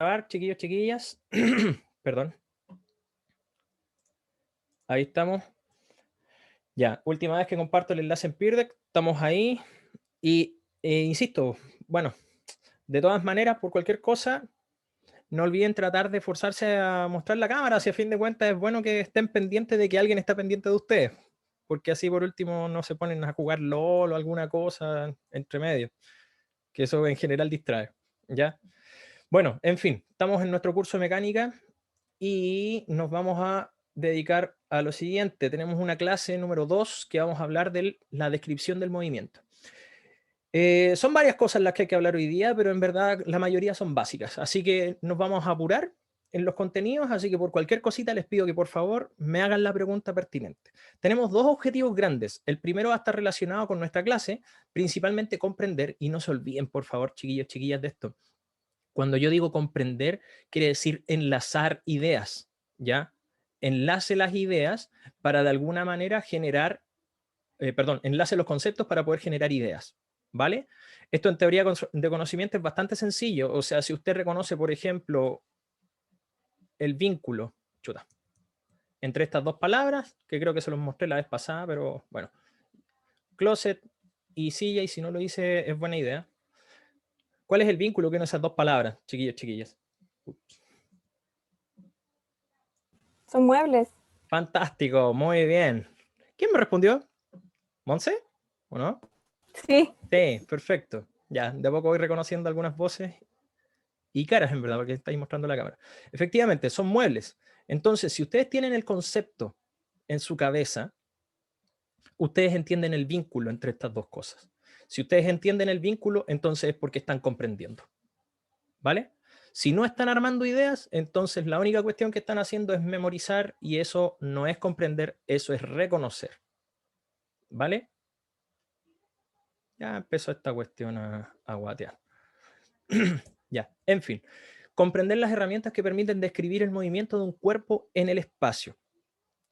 grabar, chiquillos, chiquillas. Perdón. Ahí estamos. Ya, última vez que comparto el enlace en Peerdeck. Estamos ahí. Y insisto, bueno, de todas maneras, por cualquier cosa, no olviden tratar de forzarse a mostrar la cámara. Si a fin de cuentas es bueno que estén pendientes de que alguien está pendiente de ustedes. Porque así por último no se ponen a jugar LOL o alguna cosa entre medio. Que eso en general distrae. ¿Ya? Bueno, en fin, estamos en nuestro curso de mecánica. Y nos vamos a dedicar a lo siguiente. Tenemos una clase número 2 que vamos a hablar de la descripción del movimiento. Son varias cosas las que hay que hablar hoy día, pero en verdad la mayoría son básicas. Así que nos vamos a apurar en los contenidos, así que por cualquier cosita les pido que por favor me hagan la pregunta pertinente. Tenemos dos objetivos grandes. El primero va a estar relacionado con nuestra clase, principalmente comprender, y no se olviden por favor, chiquillos, chiquillas, de esto. Cuando yo digo comprender, quiere decir enlazar ideas, ¿ya? Enlace las ideas para de alguna manera generar, enlace los conceptos para poder generar ideas, ¿vale? Esto en teoría de conocimiento es bastante sencillo. O sea, si usted reconoce, por ejemplo, el vínculo, chuta, entre estas dos palabras, que creo que se los mostré la vez pasada, pero bueno, closet y silla, y si no lo hice, es buena idea. ¿Cuál es el vínculo que en esas dos palabras, chiquillos, chiquillas? Son muebles. Fantástico, muy bien. ¿Quién me respondió? ¿Monse? ¿O no? Sí. Sí, perfecto. Ya, de a poco voy reconociendo algunas voces y caras, en verdad, porque estáis mostrando la cámara. Efectivamente, son muebles. Entonces, si ustedes tienen el concepto en su cabeza, ustedes entienden el vínculo entre estas dos cosas. Si ustedes entienden el vínculo, entonces es porque están comprendiendo. ¿Vale? Si no están armando ideas, entonces la única cuestión que están haciendo es memorizar, y eso no es comprender, eso es reconocer. ¿Vale? Ya empezó esta cuestión a guatear. Ya, en fin. Comprender las herramientas que permiten describir el movimiento de un cuerpo en el espacio.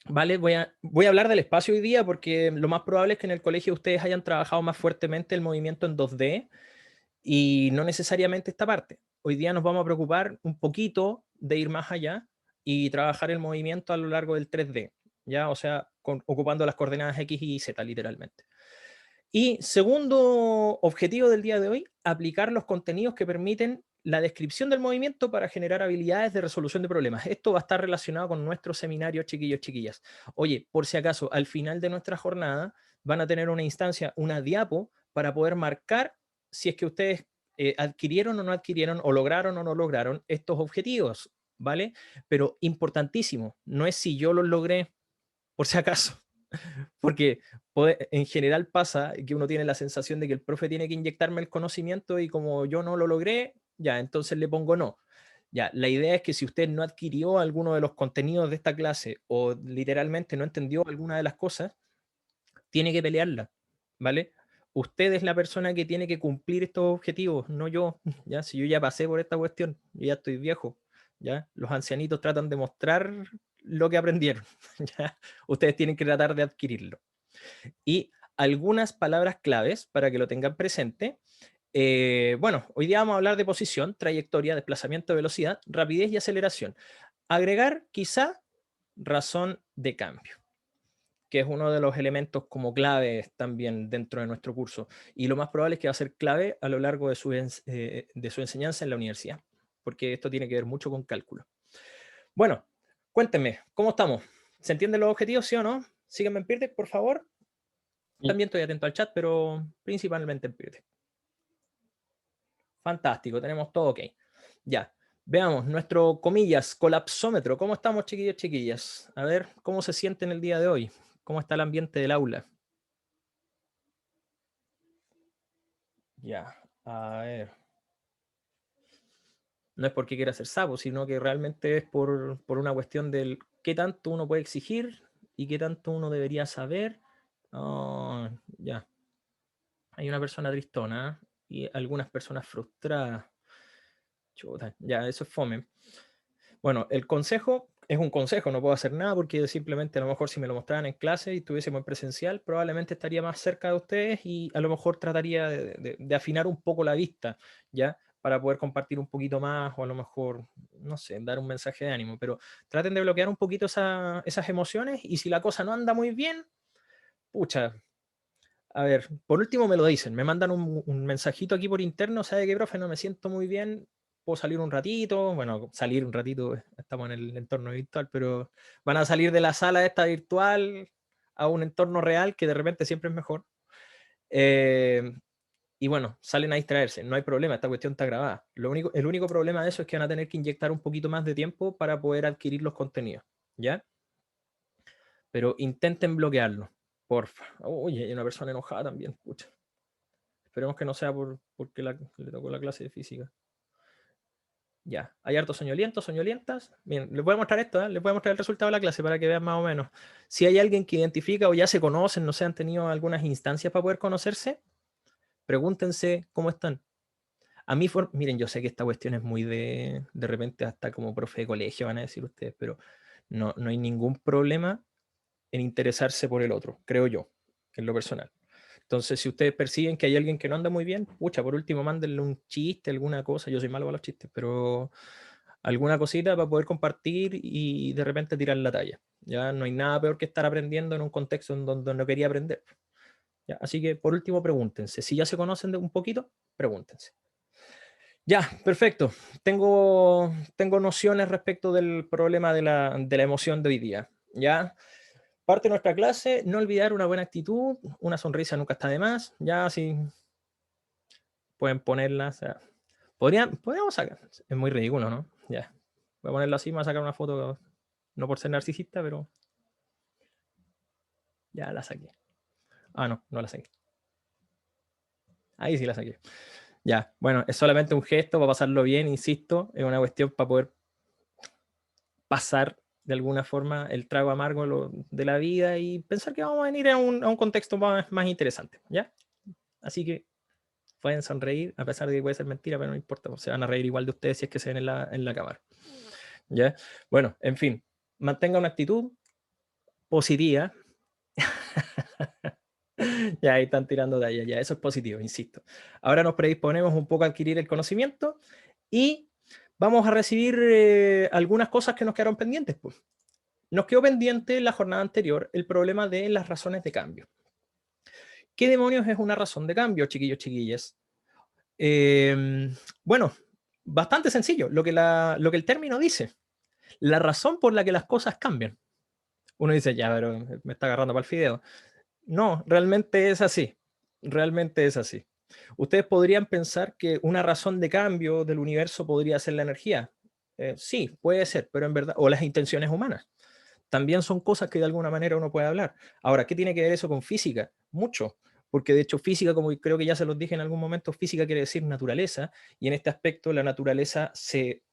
¿Vale? Voy a hablar del espacio hoy día porque lo más probable es que en el colegio ustedes hayan trabajado más fuertemente el movimiento en 2D y no necesariamente esta parte. Hoy día nos vamos a preocupar un poquito de ir más allá y trabajar el movimiento a lo largo del 3D, ¿ya? O sea, ocupando las coordenadas X y Z literalmente. Y segundo objetivo del día de hoy, aplicar los contenidos que permiten la descripción del movimiento para generar habilidades de resolución de problemas. Esto va a estar relacionado con nuestro seminario, chiquillos, chiquillas. Oye, por si acaso, al final de nuestra jornada van a tener una instancia, una diapo, para poder marcar si es que ustedes adquirieron o no adquirieron, o lograron o no lograron estos objetivos, ¿vale? Pero importantísimo, no es si yo los logré, por si acaso. Porque en general pasa que uno tiene la sensación de que el profe tiene que inyectarme el conocimiento y como yo no lo logré, ya, entonces le pongo no. Ya, la idea es que si usted no adquirió alguno de los contenidos de esta clase o literalmente no entendió alguna de las cosas, tiene que pelearla, ¿vale? Usted es la persona que tiene que cumplir estos objetivos, no yo. ¿Ya? Si yo ya pasé por esta cuestión, yo ya estoy viejo, ¿ya? Los ancianitos tratan de mostrar lo que aprendieron, ¿ya? Ustedes tienen que tratar de adquirirlo. Y algunas palabras claves para que lo tengan presente. Bueno, hoy día vamos a hablar de posición, trayectoria, desplazamiento, velocidad, rapidez y aceleración. Agregar quizá razón de cambio, que es uno de los elementos como claves también dentro de nuestro curso. Y lo más probable es que va a ser clave a lo largo de su enseñanza en la universidad, porque esto tiene que ver mucho con cálculo. Bueno, cuéntenme, ¿cómo estamos? ¿Se entienden los objetivos, sí o no? Síganme en Peerdeck, por favor. También estoy atento al chat, pero principalmente en Peerdeck. Fantástico, tenemos todo ok. Ya, veamos nuestro, comillas, colapsómetro. ¿Cómo estamos, chiquillos, chiquillas? A ver, ¿cómo se sienten el día de hoy? ¿Cómo está el ambiente del aula? Ya, a ver. No es porque quiera ser sapo, sino que realmente es por una cuestión del qué tanto uno puede exigir y qué tanto uno debería saber. Oh, ya. Hay una persona tristona y algunas personas frustradas. Chuta, ya, eso es fome. Bueno, el consejo es un consejo, no puedo hacer nada porque simplemente a lo mejor si me lo mostraran en clase y estuviésemos en presencial, probablemente estaría más cerca de ustedes y a lo mejor trataría de afinar un poco la vista, ¿ya? para poder compartir un poquito más o a lo mejor, no sé, dar un mensaje de ánimo, pero traten de bloquear un poquito esas emociones y si la cosa no anda muy bien, pucha, a ver, por último me lo dicen, me mandan un mensajito aquí por interno, ¿sabe qué, profe? No me siento muy bien, puedo salir un ratito, bueno, salir un ratito, estamos en el entorno virtual, pero van a salir de la sala esta virtual a un entorno real que de repente siempre es mejor. Y bueno, salen a distraerse, no hay problema, esta cuestión está grabada. El único problema de eso es que van a tener que inyectar un poquito más de tiempo para poder adquirir los contenidos, ¿ya? Pero intenten bloquearlo, porfa. Oye, hay una persona enojada también, pucha. Esperemos que no sea porque le tocó la clase de física. Ya, hay hartos soñolientos, soñolientas. Bien, les voy a mostrar esto, ¿eh? Les voy a mostrar el resultado de la clase para que vean más o menos. Si hay alguien que identifica o ya se conocen, no sé, han tenido algunas instancias para poder conocerse, pregúntense cómo están. A mí, miren, yo sé que esta cuestión es muy de repente hasta como profe de colegio, van a decir ustedes, pero no hay ningún problema en interesarse por el otro, creo yo, en lo personal. Entonces, si ustedes perciben que hay alguien que no anda muy bien, pucha, por último, mándenle un chiste, alguna cosa. Yo soy malo para los chistes, pero alguna cosita para poder compartir y de repente tirar la talla. Ya no hay nada peor que estar aprendiendo en un contexto en donde no quería aprender. ¿Ya? Así que, por último, pregúntense. Si ya se conocen de un poquito, pregúntense. Ya, perfecto. Tengo nociones respecto del problema de la emoción de hoy día. ¿Ya? Parte de nuestra clase, no olvidar una buena actitud, una sonrisa nunca está de más. Ya, si pueden ponerla, o sea, podríamos sacar, es muy ridículo, ¿no? Ya, voy a ponerlo así, me voy a sacar una foto, no por ser narcisista, pero ya la saqué. Ah, no la saqué. Ahí sí la saqué. Ya, bueno, es solamente un gesto para pasarlo bien, insisto, es una cuestión para poder pasar de alguna forma el trago amargo de la vida y pensar que vamos a venir a un contexto más interesante, ¿ya? Así que pueden sonreír, a pesar de que puede ser mentira, pero no importa, se van a reír igual de ustedes si es que se ven en la cámara. ¿Ya? Bueno, en fin, mantenga una actitud positiva. Ya ahí están tirando de allá, ya eso es positivo, insisto. Ahora nos predisponemos un poco a adquirir el conocimiento y vamos a recibir algunas cosas que nos quedaron pendientes. Pues. Nos quedó pendiente en la jornada anterior el problema de las razones de cambio. ¿Qué demonios es una razón de cambio, chiquillos, chiquillas? Bueno, bastante sencillo, lo que el término dice. La razón por la que las cosas cambian. Uno dice, ya, pero me está agarrando para el fideo. No, realmente es así. Realmente es así. Ustedes podrían pensar que una razón de cambio del universo podría ser la energía. Sí, puede ser, pero en verdad, o las intenciones humanas. También son cosas que de alguna manera uno puede hablar. Ahora, ¿qué tiene que ver eso con física? Mucho, porque de hecho física, como creo que ya se los dije en algún momento, física quiere decir naturaleza, y en este aspecto la naturaleza se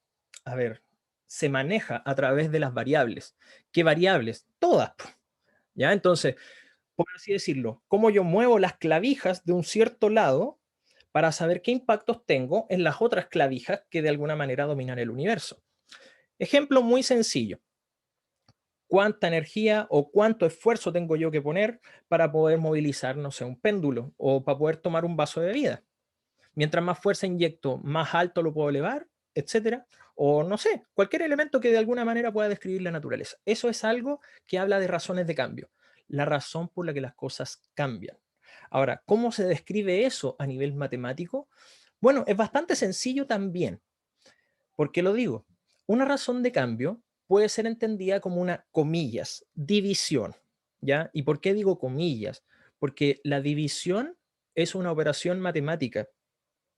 maneja a través de las variables. ¿Qué variables? Todas. ¿Ya? Entonces, por así decirlo, cómo yo muevo las clavijas de un cierto lado para saber qué impactos tengo en las otras clavijas que de alguna manera dominan el universo. Ejemplo muy sencillo. ¿Cuánta energía o cuánto esfuerzo tengo yo que poner para poder movilizar, no sé, un péndulo o para poder tomar un vaso de bebida? Mientras más fuerza inyecto, más alto lo puedo elevar, etcétera. O no sé, cualquier elemento que de alguna manera pueda describir la naturaleza. Eso es algo que habla de razones de cambio. La razón por la que las cosas cambian. Ahora, ¿cómo se describe eso a nivel matemático? Bueno, es bastante sencillo también. ¿Por qué lo digo? Una razón de cambio puede ser entendida como una, comillas, división. ¿Ya? ¿Y por qué digo comillas? Porque la división es una operación matemática.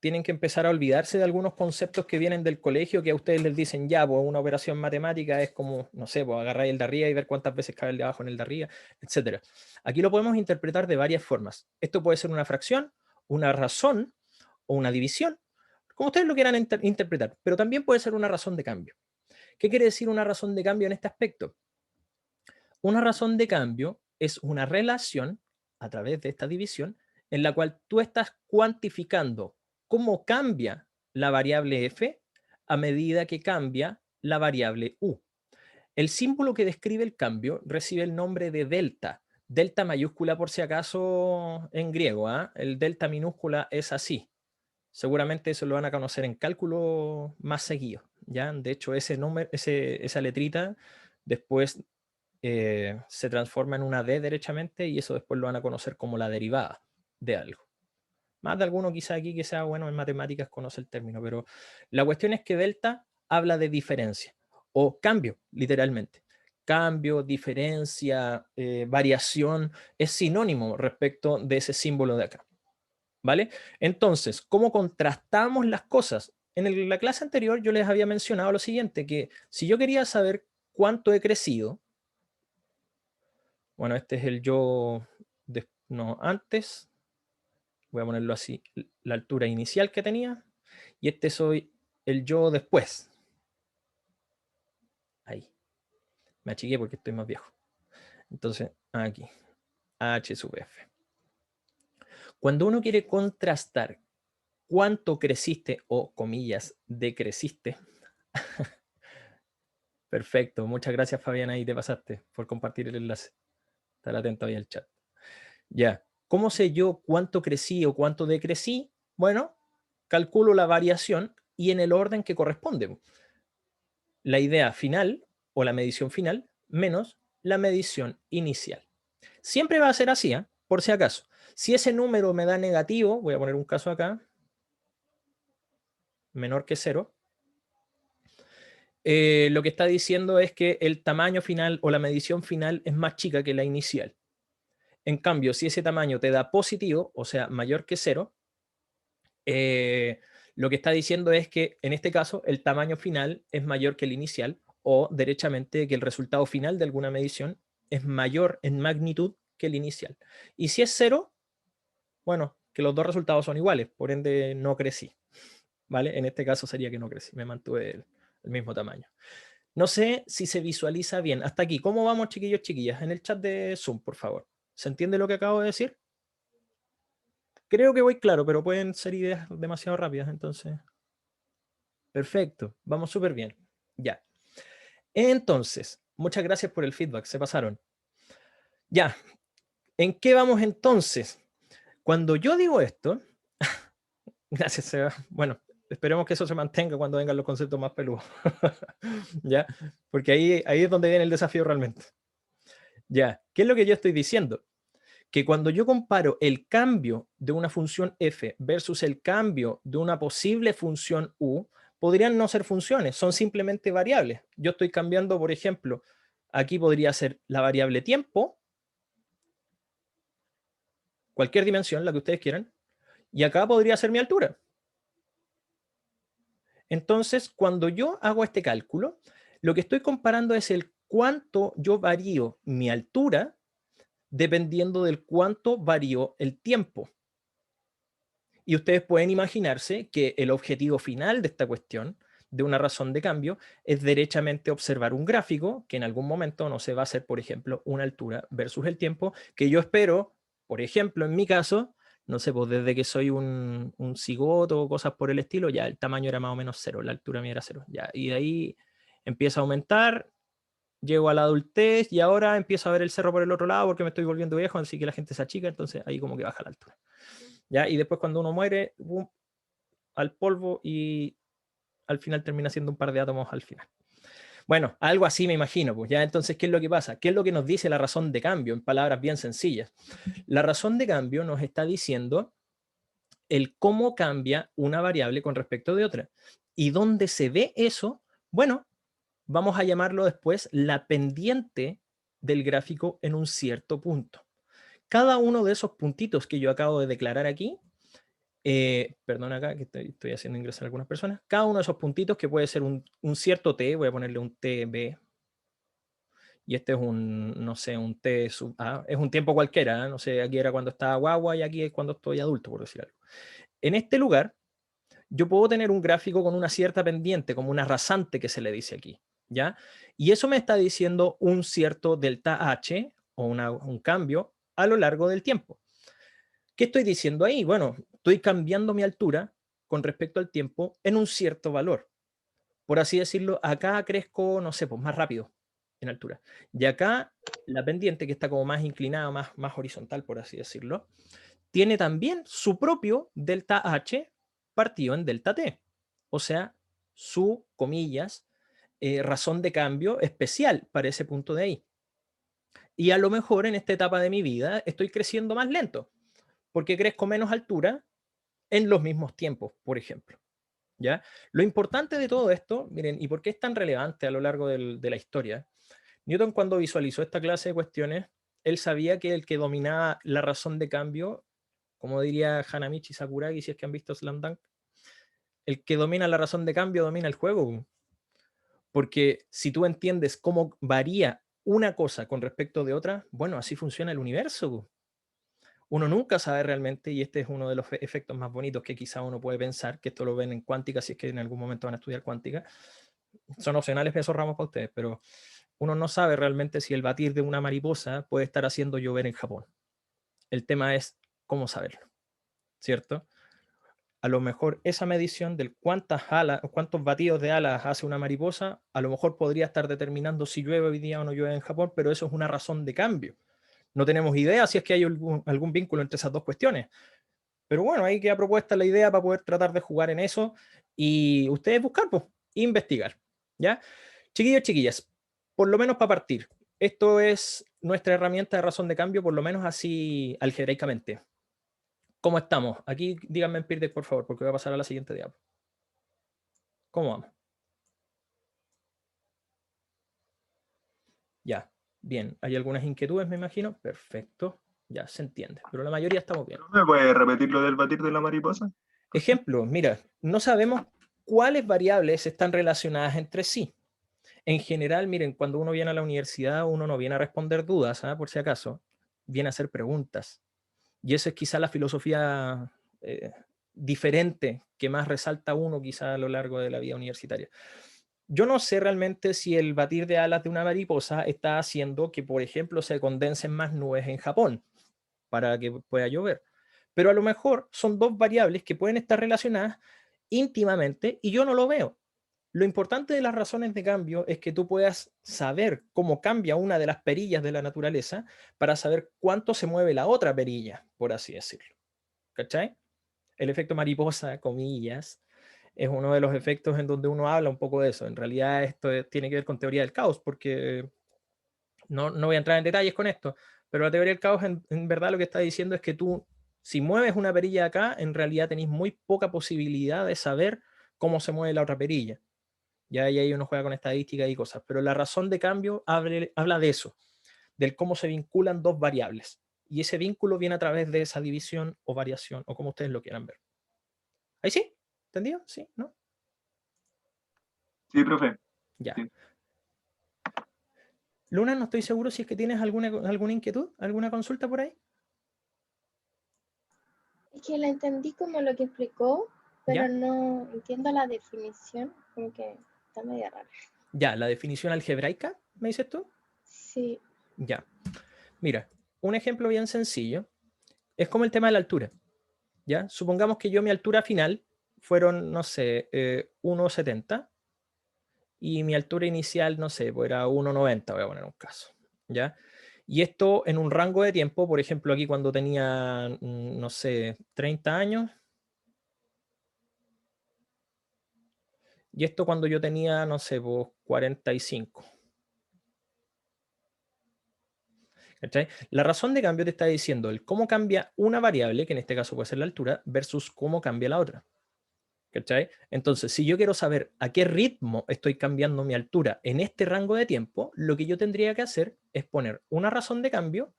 Tienen que empezar a olvidarse de algunos conceptos que vienen del colegio que a ustedes les dicen ya, pues una operación matemática es como, no sé, pues agarrar el de arriba y ver cuántas veces cabe el de abajo en el de arriba, etc. Aquí lo podemos interpretar de varias formas. Esto puede ser una fracción, una razón o una división, como ustedes lo quieran interpretar, pero también puede ser una razón de cambio. ¿Qué quiere decir una razón de cambio en este aspecto? Una razón de cambio es una relación a través de esta división en la cual tú estás cuantificando cómo cambia la variable f a medida que cambia la variable u. El símbolo que describe el cambio recibe el nombre de delta. Delta mayúscula por si acaso en griego. El delta minúscula es así. Seguramente eso lo van a conocer en cálculo más seguido, ¿ya? De hecho, ese número, esa letrita después se transforma en una D derechamente y eso después lo van a conocer como la derivada de algo. Más de alguno quizá aquí que sea bueno en matemáticas conoce el término, pero la cuestión es que delta habla de diferencia o cambio, literalmente. Cambio, diferencia, variación, es sinónimo respecto de ese símbolo de acá. ¿Vale? Entonces, ¿cómo contrastamos las cosas? En la clase anterior yo les había mencionado lo siguiente, que si yo quería saber cuánto he crecido, bueno, este es el yo, no, antes, voy a ponerlo así, la altura inicial que tenía, y este soy el yo después. Ahí, me achiqué porque estoy más viejo. Entonces, aquí, h sub f. Cuando uno quiere contrastar cuánto creciste o, comillas, decreciste, perfecto, muchas gracias Fabiana, ahí te pasaste por compartir el enlace. Estar atento ahí al chat. Ya, ¿cómo sé yo cuánto crecí o cuánto decrecí? Bueno, calculo la variación y en el orden que corresponde. La idea final o la medición final menos la medición inicial. Siempre va a ser así, ¿eh? Por si acaso. Si ese número me da negativo, voy a poner un caso acá, menor que 0, lo que está diciendo es que el tamaño final o la medición final es más chica que la inicial. En cambio, si ese tamaño te da positivo, o sea, mayor que 0, lo que está diciendo es que en este caso el tamaño final es mayor que el inicial o derechamente que el resultado final de alguna medición es mayor en magnitud que el inicial. Y si es 0, bueno, que los dos resultados son iguales, por ende no crecí. ¿Vale? En este caso sería que no crecí, me mantuve el mismo tamaño. No sé si se visualiza bien. Hasta aquí, ¿cómo vamos, chiquillos, chiquillas? En el chat de Zoom, por favor. ¿Se entiende lo que acabo de decir? Creo que voy claro, pero pueden ser ideas demasiado rápidas, entonces. Perfecto, vamos súper bien. Ya. Entonces, muchas gracias por el feedback, se pasaron. Ya, ¿en qué vamos entonces? Cuando yo digo esto, gracias, Seba. Bueno, esperemos que eso se mantenga cuando vengan los conceptos más peludos. ¿Ya? Porque ahí es donde viene el desafío realmente. Ya, ¿qué es lo que yo estoy diciendo? Que cuando yo comparo el cambio de una función f versus el cambio de una posible función u, podrían no ser funciones, son simplemente variables. Yo estoy cambiando, por ejemplo, aquí podría ser la variable tiempo, cualquier dimensión, la que ustedes quieran, y acá podría ser mi altura. Entonces, cuando yo hago este cálculo, lo que estoy comparando es el cuánto yo varío mi altura dependiendo del cuánto varío el tiempo. Y ustedes pueden imaginarse que el objetivo final de esta cuestión, de una razón de cambio, es derechamente observar un gráfico que en algún momento no se va a hacer, por ejemplo, una altura versus el tiempo, que yo espero, por ejemplo, en mi caso, no sé, pues desde que soy un cigoto o cosas por el estilo, ya el tamaño era más o menos 0, la altura mía era 0, ya, y de ahí empieza a aumentar, llego a la adultez y ahora empiezo a ver el cerro por el otro lado porque me estoy volviendo viejo, así que la gente se achica, entonces ahí como que baja la altura. ¿Ya? Y después cuando uno muere, boom, al polvo y al final termina siendo un par de átomos al final. Bueno, algo así me imagino, pues ya entonces, ¿qué es lo que pasa? ¿Qué es lo que nos dice la razón de cambio? En palabras bien sencillas. La razón de cambio nos está diciendo el cómo cambia una variable con respecto de otra. ¿Y dónde se ve eso? Bueno, vamos a llamarlo después la pendiente del gráfico en un cierto punto. Cada uno de esos puntitos que yo acabo de declarar aquí, perdón acá que estoy haciendo ingresar a algunas personas, cada uno de esos puntitos que puede ser un cierto t, voy a ponerle un tb, y este es un, no sé, un t sub a, es un tiempo cualquiera, no sé, aquí era cuando estaba guagua y aquí es cuando estoy adulto, por decir algo. En este lugar, yo puedo tener un gráfico con una cierta pendiente, como una rasante que se le dice aquí, ¿ya? Y eso me está diciendo un cierto delta h, o un cambio, a lo largo del tiempo. ¿Qué estoy diciendo ahí? Bueno, estoy cambiando mi altura con respecto al tiempo en un cierto valor. Por así decirlo, acá crezco, no sé, pues más rápido en altura. Y acá la pendiente, que está como más inclinada, más horizontal, por así decirlo, tiene también su propio delta H partido en delta t, o sea, su, comillas, razón de cambio especial para ese punto de ahí. Y a lo mejor en esta etapa de mi vida estoy creciendo más lento, porque crezco menos altura en los mismos tiempos, por ejemplo. ¿Ya? Lo importante de todo esto, miren, y por qué es tan relevante a lo largo de la historia, Newton cuando visualizó esta clase de cuestiones, él sabía que el que dominaba la razón de cambio, como diría Hanamichi Sakuragi, si es que han visto Slam Dunk, el que domina la razón de cambio domina el juego. Porque si tú entiendes cómo varía una cosa con respecto de otra, bueno, así funciona el universo. Uno nunca sabe realmente, y este es uno de los efectos más bonitos que quizá uno puede pensar, que esto lo ven en cuántica, si es que en algún momento van a estudiar cuántica. Son opcionales esos ramos para ustedes, pero uno no sabe realmente si el batir de una mariposa puede estar haciendo llover en Japón. El tema es cómo saberlo, ¿cierto? A lo mejor esa medición del cuántos batidos de alas hace una mariposa, a lo mejor podría estar determinando si llueve hoy día o no llueve en Japón, pero eso es una razón de cambio. No tenemos idea si es que hay algún vínculo entre esas dos cuestiones. Pero bueno, ahí queda propuesta la idea para poder tratar de jugar en eso y ustedes buscar, pues, investigar. ¿Ya? Chiquillos, chiquillas, por lo menos para partir, esto es nuestra herramienta de razón de cambio, por lo menos así algebraicamente. ¿Cómo estamos? Aquí díganme en Peerdeck, por favor, porque voy a pasar a la siguiente diapo. ¿Cómo vamos? Ya, bien. ¿Hay algunas inquietudes, me imagino? Perfecto. Ya, se entiende. Pero la mayoría estamos bien. ¿Me puedes repetir lo del batir de la mariposa? Ejemplo, mira, no sabemos cuáles variables están relacionadas entre sí. En general, miren, cuando uno viene a la universidad, uno no viene a responder dudas, ¿eh? Por si acaso, viene a hacer preguntas. Y esa es quizá la filosofía diferente que más resalta uno quizá a lo largo de la vida universitaria. Yo no sé realmente si el batir de alas de una mariposa está haciendo que, por ejemplo, se condensen más nubes en Japón para que pueda llover. Pero a lo mejor son dos variables que pueden estar relacionadas íntimamente y yo no lo veo. Lo importante de las razones de cambio es que tú puedas saber cómo cambia una de las perillas de la naturaleza para saber cuánto se mueve la otra perilla, por así decirlo. ¿Cachai? El efecto mariposa, comillas, es uno de los efectos en donde uno habla un poco de eso. En realidad esto tiene que ver con teoría del caos, porque no voy a entrar en detalles con esto, pero la teoría del caos en verdad lo que está diciendo es que tú, si mueves una perilla acá, en realidad tenéis muy poca posibilidad de saber cómo se mueve la otra perilla. Ya ahí uno juega con estadísticas y cosas, pero la razón de cambio habla de eso, del cómo se vinculan dos variables. Y ese vínculo viene a través de esa división o variación, o como ustedes lo quieran ver. ¿Ahí sí? ¿Entendido? ¿Sí? ¿No? Sí, profe. Ya. Sí. Luna, no estoy seguro si es que tienes alguna inquietud, alguna consulta por ahí. Es que la entendí como lo que explicó, pero ¿Ya? no entiendo la definición, como que está media rara. Ya, la definición algebraica, ¿me dices tú? Sí. Ya. Mira, un ejemplo bien sencillo es como el tema de la altura. ¿Ya? Supongamos que yo mi altura final fueron, no sé, 1,70 y mi altura inicial, no sé, pues era 1,90, voy a poner un caso. ¿Ya? Y esto en un rango de tiempo, por ejemplo, aquí cuando tenía, no sé, 30 años. Y esto cuando yo tenía, no sé, pues 45. ¿Cachai? La razón de cambio te está diciendo el cómo cambia una variable, que en este caso puede ser la altura, versus cómo cambia la otra. ¿Cachai? Entonces, si yo quiero saber a qué ritmo estoy cambiando mi altura en este rango de tiempo, lo que yo tendría que hacer es poner una razón de cambio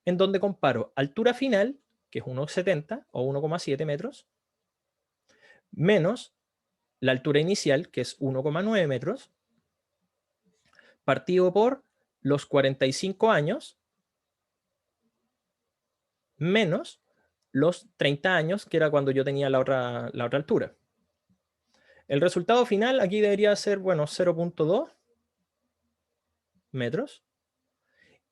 en donde comparo altura final, que es 1,70 o 1,7 metros, menos la altura inicial, que es 1,9 metros, partido por los 45 años, menos los 30 años, que era cuando yo tenía la otra altura. El resultado final aquí debería ser, bueno, 0,2 metros.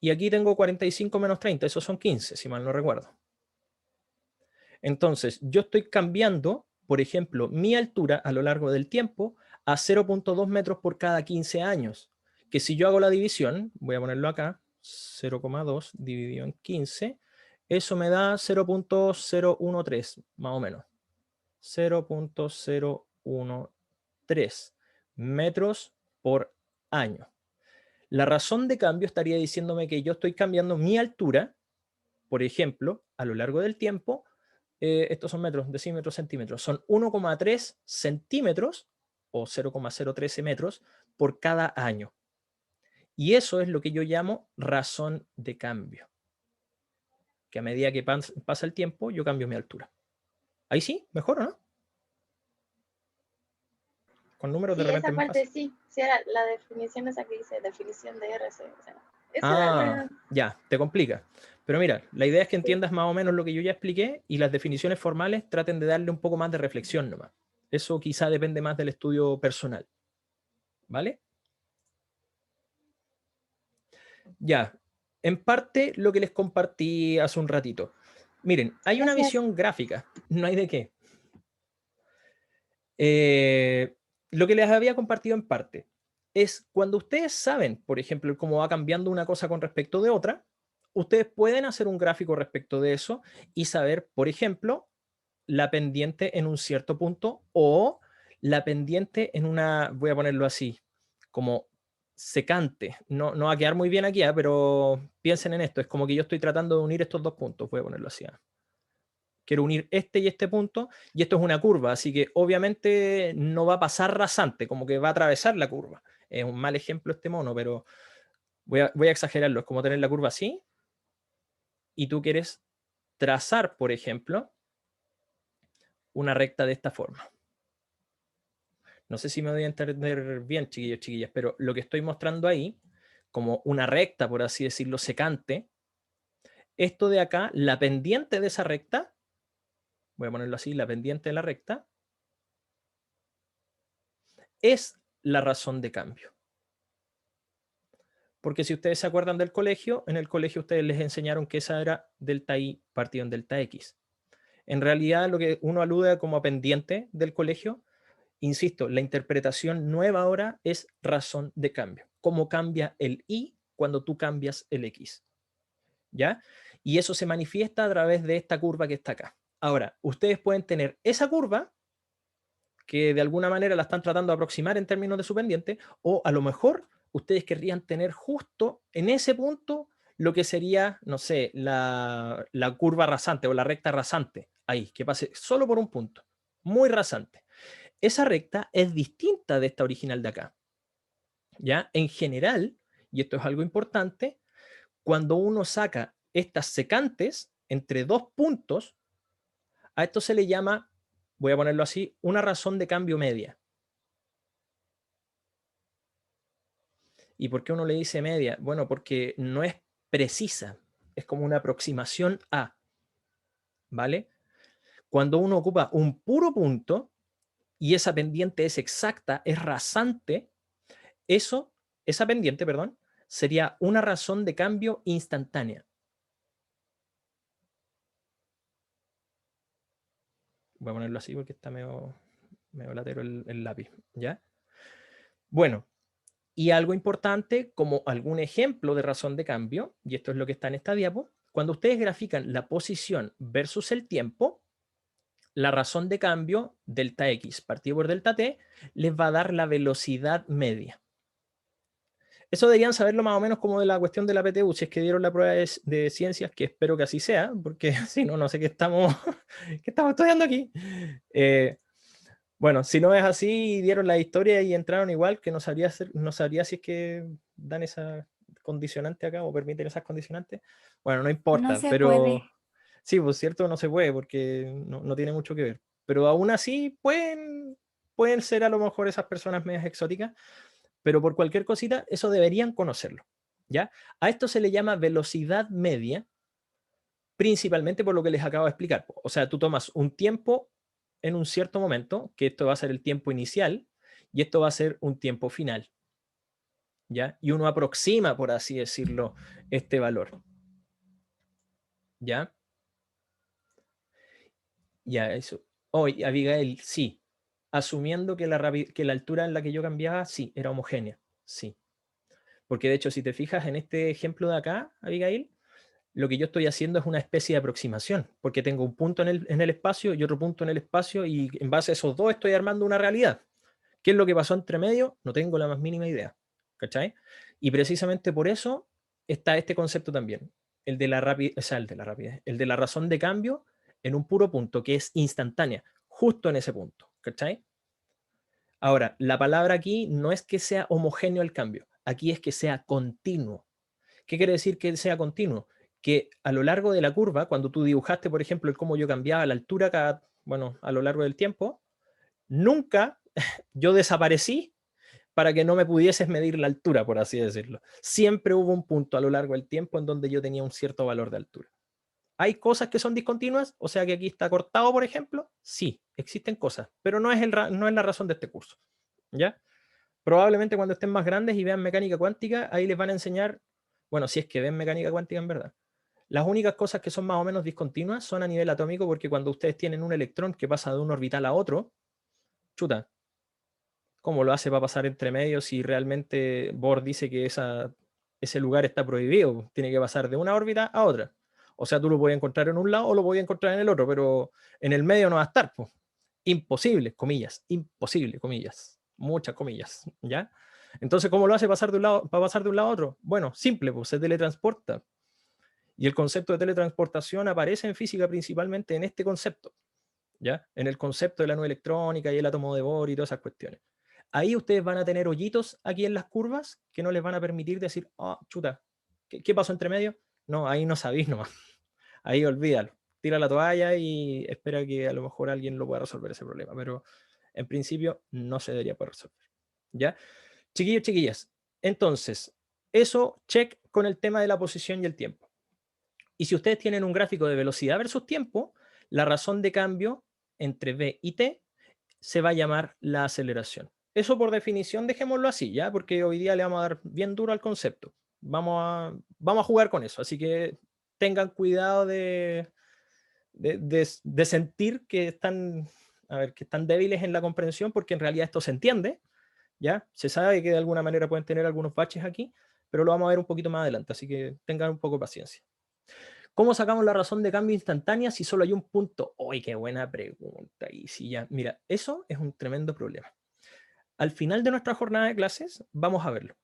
Y aquí tengo 45 menos 30, esos son 15, si mal no recuerdo. Entonces, yo estoy cambiando, por ejemplo, mi altura a lo largo del tiempo a 0,2 metros por cada 15 años. Que si yo hago la división, voy a ponerlo acá, 0,2 dividido en 15, eso me da 0,013, más o menos. 0.013 metros por año. La razón de cambio estaría diciéndome que yo estoy cambiando mi altura, por ejemplo, a lo largo del tiempo. Estos son metros, decímetros, centímetros. Son 1,3 centímetros o 0,013 metros por cada año. Y eso es lo que yo llamo razón de cambio. Que a medida que pasa el tiempo, yo cambio mi altura. Ahí sí, mejor, ¿o no? Con números de Sí, repente esa es más parte fácil. sí. Sí, era la definición esa que dice definición de RC. O sea, esa era Ya, te complica. Pero mira, la idea es que sí. entiendas más o menos lo que yo ya expliqué y las definiciones formales traten de darle un poco más de reflexión nomás. Eso quizá depende más del estudio personal. ¿Vale? Ya, en parte lo que les compartí hace un ratito. Miren, hay una Gracias. visión gráfica, no hay de qué. Lo que les había compartido en parte es cuando ustedes saben, por ejemplo, cómo va cambiando una cosa con respecto de otra, ustedes pueden hacer un gráfico respecto de eso y saber, por ejemplo, la pendiente en un cierto punto o la pendiente en una, voy a ponerlo así, como secante. No, no va a quedar muy bien aquí, pero piensen en esto. Es como que yo estoy tratando de unir estos dos puntos. Voy a ponerlo así. Quiero unir este y este punto, y esto es una curva, así que obviamente no va a pasar rasante, como que va a atravesar la curva. Es un mal ejemplo este mono, pero voy a exagerarlo. Es como tener la curva así, y tú quieres trazar, por ejemplo, una recta de esta forma. No sé si me voy a entender bien, chiquillos, chiquillas, pero lo que estoy mostrando ahí, como una recta, por así decirlo, secante, esto de acá, la pendiente de esa recta, voy a ponerlo así, la pendiente de la recta, es la razón de cambio. Porque si ustedes se acuerdan del colegio, en el colegio ustedes les enseñaron que esa era delta I partido en delta X. En realidad, lo que uno alude como a pendiente del colegio, insisto, la interpretación nueva ahora es razón de cambio. Cómo cambia el Y cuando tú cambias el X. ¿Ya? Y eso se manifiesta a través de esta curva que está acá. Ahora, ustedes pueden tener esa curva que de alguna manera la están tratando de aproximar en términos de su pendiente, o a lo mejor ustedes querrían tener justo en ese punto lo que sería, no sé, la curva rasante o la recta rasante, ahí, que pase solo por un punto, muy rasante. Esa recta es distinta de esta original de acá. ¿Ya? En general, y esto es algo importante, cuando uno saca estas secantes entre dos puntos, a esto se le llama, voy a ponerlo así, una razón de cambio media. ¿Y por qué uno le dice media? Bueno, porque no es precisa, es como una aproximación a, ¿vale? Cuando uno ocupa un puro punto y esa pendiente es exacta, es rasante, esa pendiente, perdón, sería una razón de cambio instantánea. Voy a ponerlo así porque está medio latero el lápiz, ¿ya? Bueno, y algo importante, como algún ejemplo de razón de cambio, y esto es lo que está en esta diapo, cuando ustedes grafican la posición versus el tiempo, la razón de cambio, delta X partido por delta T, les va a dar la velocidad media. Eso deberían saberlo más o menos como de la cuestión de la PTU, si es que dieron la prueba de ciencias, que espero que así sea, porque si no, no sé qué estamos, qué estamos estudiando aquí. Bueno, si no es así, dieron la historia y entraron igual, que no sabría si es que dan esa condicionante acá o permiten esas condicionantes. Bueno, no No importa, se pero puede. sí, pues cierto, no se puede porque no tiene mucho que ver. Pero aún así pueden ser a lo mejor esas personas medias exóticas, pero por cualquier cosita, eso deberían conocerlo. ¿Ya? A esto se le llama velocidad media, principalmente por lo que les acabo de explicar. O sea, tú tomas un tiempo en un cierto momento, que esto va a ser el tiempo inicial, y esto va a ser un tiempo final. ¿Ya? Y uno aproxima, por así decirlo, este valor. ¿Ya? Ya, eso. Oye, Abigail, sí. Asumiendo que la altura en la que yo cambiaba, sí, era homogénea. Sí. Porque de hecho, si te fijas en este ejemplo de acá, Abigail, lo que yo estoy haciendo es una especie de aproximación, porque tengo un punto en el espacio y otro punto en el espacio, y en base a esos dos estoy armando una realidad. ¿Qué es lo que pasó entre medio? No tengo la más mínima idea. ¿Cachai? Y precisamente por eso está este concepto también, el de la rapidez, o sea, el de la rapidez, el de la razón de cambio en un puro punto, que es instantánea, justo en ese punto. ¿Cachai? Ahora, la palabra aquí no es que sea homogéneo el cambio, aquí es que sea continuo. ¿Qué quiere decir que sea continuo? Que a lo largo de la curva, cuando tú dibujaste, por ejemplo, el cómo yo cambiaba la altura bueno, a lo largo del tiempo, nunca yo desaparecí para que no me pudieses medir la altura, por así decirlo. Siempre hubo un punto a lo largo del tiempo en donde yo tenía un cierto valor de altura. ¿Hay cosas que son discontinuas? O sea que aquí está cortado, por ejemplo. Sí, existen cosas, pero no es la razón de este curso. ¿Ya? Probablemente cuando estén más grandes y vean mecánica cuántica, ahí les van a enseñar, bueno, si es que ven mecánica cuántica en verdad. Las únicas cosas que son más o menos discontinuas son a nivel atómico, porque cuando ustedes tienen un electrón que pasa de un orbital a otro, chuta, ¿cómo lo hace para pasar entre medios si realmente Bohr dice que ese lugar está prohibido? Tiene que pasar de una órbita a otra. O sea, tú lo puedes encontrar en un lado o lo puedes encontrar en el otro, pero en el medio no va a estar, pues. Imposible, comillas, imposible, comillas, muchas comillas, ¿ya? Entonces, ¿cómo lo hace pasar de un lado, para pasar de un lado a otro? Bueno, simple, pues se teletransporta. Y el concepto de teletransportación aparece en física principalmente en este concepto, ¿ya? En el concepto de la nube electrónica y el átomo de Bohr y todas esas cuestiones. Ahí ustedes van a tener hoyitos aquí en las curvas que no les van a permitir decir, oh, chuta, ¿qué pasó entre medio? No, ahí no sabéis nomás. Ahí olvídalo. Tira la toalla y espera que a lo mejor alguien lo pueda resolver ese problema. Pero en principio no se debería poder resolver. ¿Ya? Chiquillos, chiquillas. Entonces, eso check con el tema de la posición y el tiempo. Y si ustedes tienen un gráfico de velocidad versus tiempo, la razón de cambio entre v y t se va a llamar la aceleración. Eso por definición dejémoslo así, ¿ya? Porque hoy día le vamos a dar bien duro al concepto. Vamos a jugar con eso. Así que tengan cuidado de sentir que están, que están débiles en la comprensión, porque en realidad esto se entiende, ¿ya? Se sabe que de alguna manera pueden tener algunos baches aquí, pero lo vamos a ver un poquito más adelante, así que tengan un poco de paciencia. ¿Cómo sacamos la razón de cambio instantánea si solo hay un punto? ¡Uy, qué buena pregunta! Y si ya, mira, eso es un tremendo problema. Al final de nuestra jornada de clases vamos a verlo,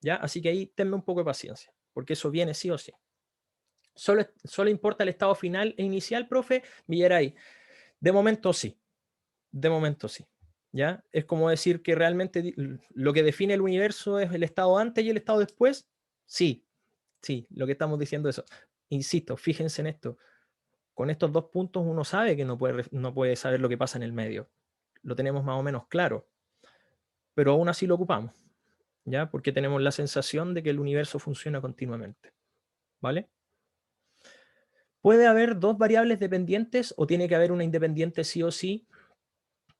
¿ya? Así que ahí tenme un poco de paciencia, porque eso viene sí o sí. Solo importa el estado final e inicial, profe Villaray. De momento sí, de momento sí. ¿Ya? Es como decir que realmente lo que define el universo es el estado antes y el estado después. Sí, sí, lo que estamos diciendo es eso. Insisto, fíjense en esto. Con estos dos puntos uno sabe que no puede saber lo que pasa en el medio. Lo tenemos más o menos claro, pero aún así lo ocupamos, ¿ya? Porque tenemos la sensación de que el universo funciona continuamente, ¿vale? ¿Puede haber dos variables dependientes o tiene que haber una independiente sí o sí?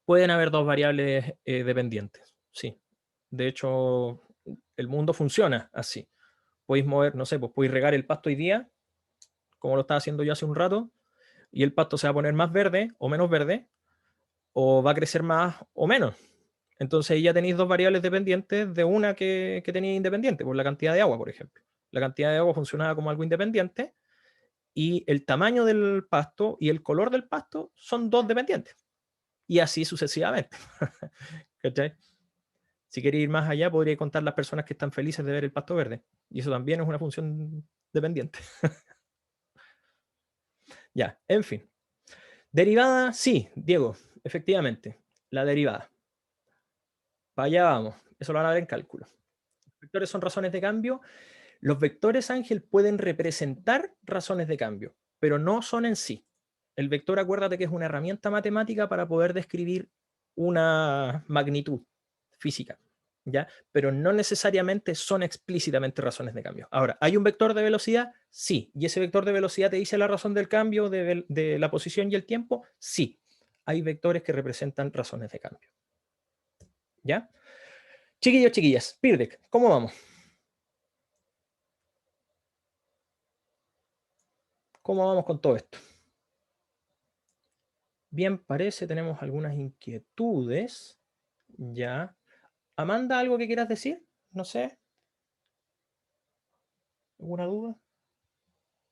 Pueden haber dos variables dependientes, sí. De hecho, el mundo funciona así. Podéis mover, no sé, pues podéis regar el pasto hoy día, como lo estaba haciendo yo hace un rato, y el pasto se va a poner más verde o menos verde, o va a crecer más o menos. Entonces ahí ya tenéis dos variables dependientes de una que tenéis independiente, por la cantidad de agua, por ejemplo. La cantidad de agua funcionaba como algo independiente, y el tamaño del pasto y el color del pasto son dos dependientes. Y así sucesivamente. ¿Cachai? Si queréis ir más allá, podría contar las personas que están felices de ver el pasto verde. Y eso también es una función dependiente. Ya, en fin. Derivada, sí, Diego, efectivamente. La derivada. Para allá vamos. Eso lo van a ver en cálculo. Los vectores son razones de cambio. Los vectores, Ángel, pueden representar razones de cambio, pero no son en sí. El vector, acuérdate que es una herramienta matemática para poder describir una magnitud física, ¿ya? Pero no necesariamente son explícitamente razones de cambio. Ahora, ¿hay un vector de velocidad? Sí. ¿Y ese vector de velocidad te dice la razón del cambio de la posición y el tiempo? Sí. Hay vectores que representan razones de cambio. ¿Ya? Chiquillos, chiquillas, Pirdek, ¿cómo vamos? ¿Cómo vamos con todo esto? Bien, parece, tenemos algunas inquietudes. Ya. Amanda, ¿algo que quieras decir? No sé. ¿Alguna duda?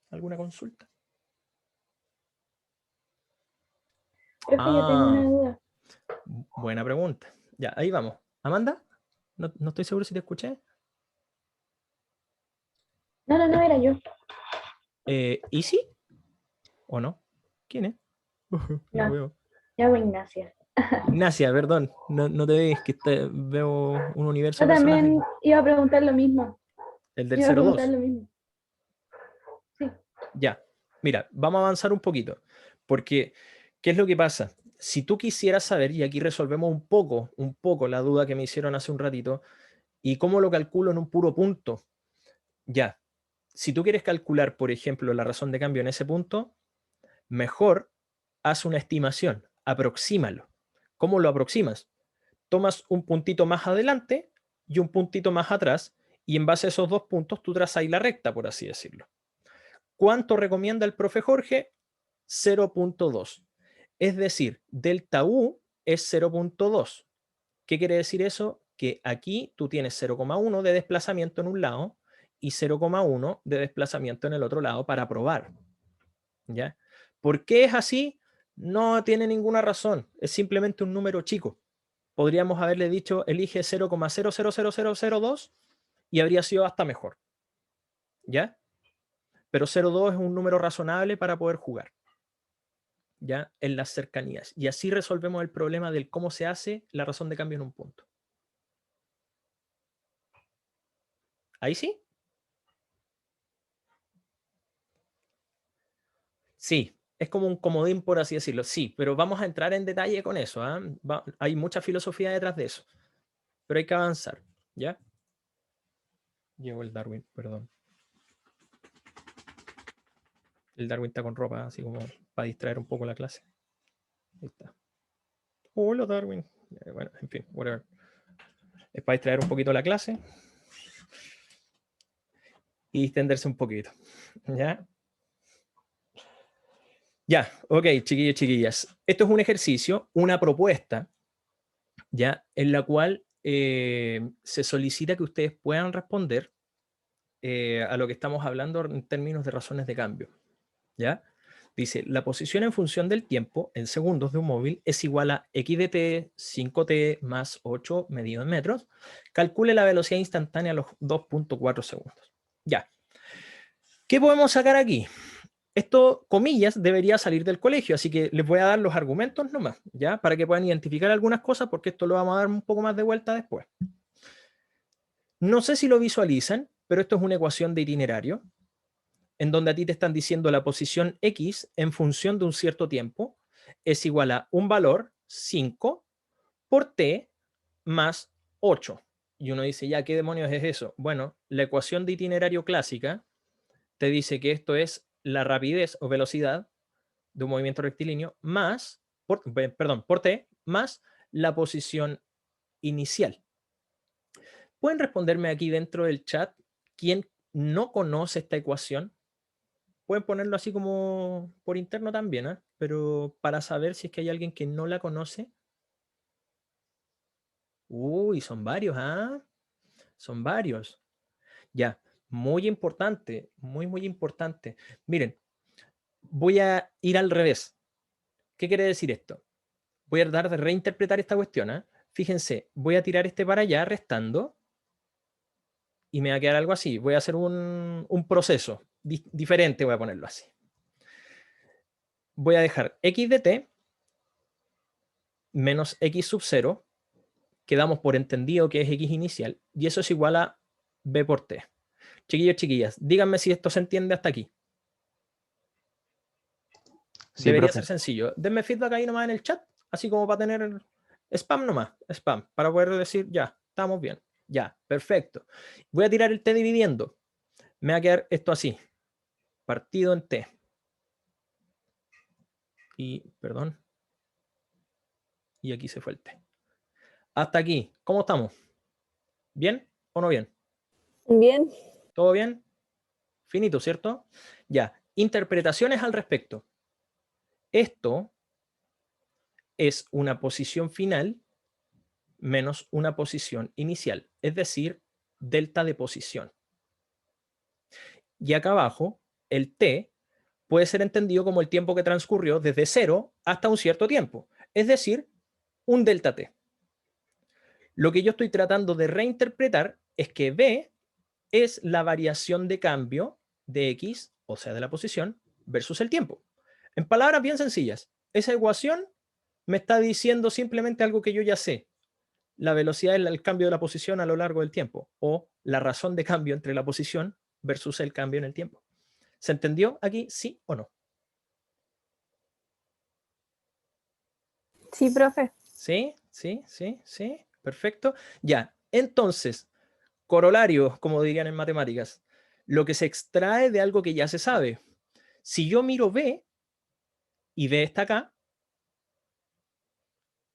¿Alguna consulta? Profe, yo tengo una duda. Buena pregunta. Ya, ahí vamos. ¿Amanda? No estoy seguro si te escuché. No, era yo. ¿Easy? ¿O no? ¿Quién es? No No. veo. Ya voy, Ignacia. Ignacia, perdón. No te ves, que veo un universo Yo de personajes. también iba a preguntar lo mismo. El del Iba a 02. preguntar lo mismo. Sí. Ya, mira, vamos a avanzar un poquito, porque ¿qué es lo que pasa? Si tú quisieras saber, y aquí resolvemos un poco la duda que me hicieron hace un ratito, ¿y cómo lo calculo en un puro punto? Ya, si tú quieres calcular, por ejemplo, la razón de cambio en ese punto, mejor haz una estimación, aproxímalo. ¿Cómo lo aproximas? Tomas un puntito más adelante y un puntito más atrás, y en base a esos dos puntos tú trazas ahí la recta, por así decirlo. ¿Cuánto recomienda el profe Jorge? 0.2. Es decir, delta U es 0.2. ¿Qué quiere decir eso? Que aquí tú tienes 0,1 de desplazamiento en un lado y 0,1 de desplazamiento en el otro lado para probar. ¿Ya? ¿Por qué es así? No tiene ninguna razón. Es simplemente un número chico. Podríamos haberle dicho elige 0,000002 y habría sido hasta mejor. ¿Ya? Pero 0,2 es un número razonable para poder jugar, ¿ya? En las cercanías. Y así resolvemos el problema del cómo se hace la razón de cambio en un punto. ¿Ahí sí? Sí, es como un comodín, por así decirlo. Sí, pero vamos a entrar en detalle con eso. Hay mucha filosofía detrás de eso. Pero hay que avanzar, ¿ya? Llegó el Darwin, perdón. El Darwin está con ropa, así como para distraer un poco la clase. Ahí está. Hola, Darwin. Bueno, en fin, whatever. Es para distraer un poquito la clase y distenderse un poquito. ¿Ya? Ya, ok, chiquillos, chiquillas. Esto es un ejercicio, una propuesta, ¿ya? En la cual se solicita que ustedes puedan responder a lo que estamos hablando en términos de razones de cambio, ¿ya? Dice, la posición en función del tiempo en segundos de un móvil es igual a x de t, 5t más 8 medido en metros. Calcule la velocidad instantánea a los 2.4 segundos. Ya. ¿Qué podemos sacar aquí? Esto, comillas, debería salir del colegio, así que les voy a dar los argumentos nomás, ¿ya? Para que puedan identificar algunas cosas, porque esto lo vamos a dar un poco más de vuelta después. No sé si lo visualizan, pero esto es una ecuación de itinerario, en donde a ti te están diciendo la posición X en función de un cierto tiempo es igual a un valor 5 por t más 8. Y uno dice, ya, ¿qué demonios es eso? Bueno, la ecuación de itinerario clásica te dice que esto es la rapidez o velocidad de un movimiento rectilíneo más, por t, más la posición inicial. ¿Pueden responderme aquí dentro del chat quién no conoce esta ecuación? Pueden ponerlo así como por interno también, ¿eh? Pero para saber si es que hay alguien que no la conoce. Uy, son varios, ¿ah? Son varios. Ya, muy importante, muy importante. Miren, voy a ir al revés. ¿Qué quiere decir esto? Voy a tratar de reinterpretar esta cuestión, ¿eh? Fíjense, voy a tirar este para allá restando y me va a quedar algo así. Voy a hacer un proceso diferente, voy a ponerlo así. Voy a dejar x de t menos x sub 0, que damos por entendido que es x inicial, y eso es igual a b por t. Chiquillos, chiquillas, díganme si esto se entiende hasta aquí. Sí, Debería profe. ser sencillo. Denme feedback ahí nomás en el chat, así como para tener spam nomás, spam, para poder decir, ya, estamos bien. Ya, perfecto. Voy a tirar el t dividiendo. Me va a quedar esto así, partido en t. Y, perdón. Y aquí se fue el t. Hasta aquí, ¿cómo estamos? ¿Bien o no bien? Bien. ¿Todo bien? Finito, ¿cierto? Ya, interpretaciones al respecto. Esto es una posición final menos una posición inicial, es decir, delta de posición. Y acá abajo el t, puede ser entendido como el tiempo que transcurrió desde 0 hasta un cierto tiempo, es decir, un delta t. Lo que yo estoy tratando de reinterpretar es que b es la variación de cambio de x, o sea, de la posición, versus el tiempo. En palabras bien sencillas, esa ecuación me está diciendo simplemente algo que yo ya sé. La velocidad es el cambio de la posición a lo largo del tiempo, o la razón de cambio entre la posición versus el cambio en el tiempo. ¿Se entendió aquí, sí o no? Sí, profe. Sí, sí, sí, sí. Perfecto. Ya, entonces, corolario, como dirían en matemáticas, lo que se extrae de algo que ya se sabe. Si yo miro B y B está acá,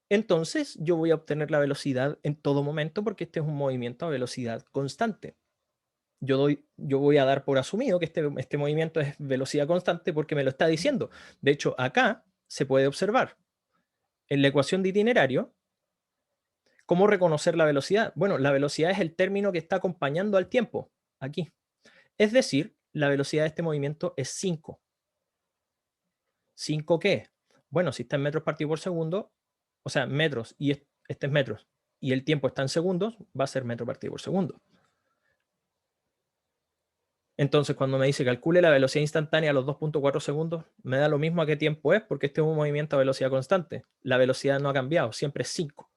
entonces yo voy a obtener la velocidad en todo momento porque este es un movimiento a velocidad constante. Yo voy a dar por asumido que este movimiento es velocidad constante porque me lo está diciendo. De hecho, acá se puede observar en la ecuación de itinerario cómo reconocer la velocidad. Bueno, la velocidad es el término que está acompañando al tiempo, aquí. Es decir, la velocidad de este movimiento es 5. ¿5 qué? Bueno, si está en metros partido por segundo, o sea, metros, y este es metros, y el tiempo está en segundos, va a ser metro partido por segundo. Entonces, cuando me dice calcule la velocidad instantánea a los 2.4 segundos, me da lo mismo a qué tiempo es, porque este es un movimiento a velocidad constante. La velocidad no ha cambiado, siempre es 5.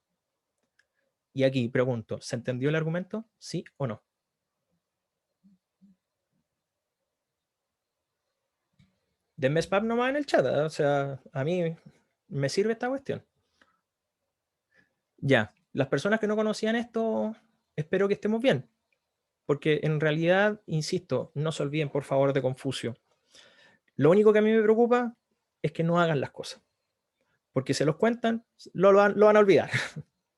Y aquí pregunto, ¿se entendió el argumento? ¿Sí o no? Denme spam nomás en el chat, ¿eh? O sea, a mí me sirve esta cuestión. Ya, las personas que no conocían esto, espero que estemos bien. Porque en realidad, insisto, no se olviden por favor de Confucio. Lo único que a mí me preocupa es que no hagan las cosas. Porque se los cuentan, lo van a olvidar.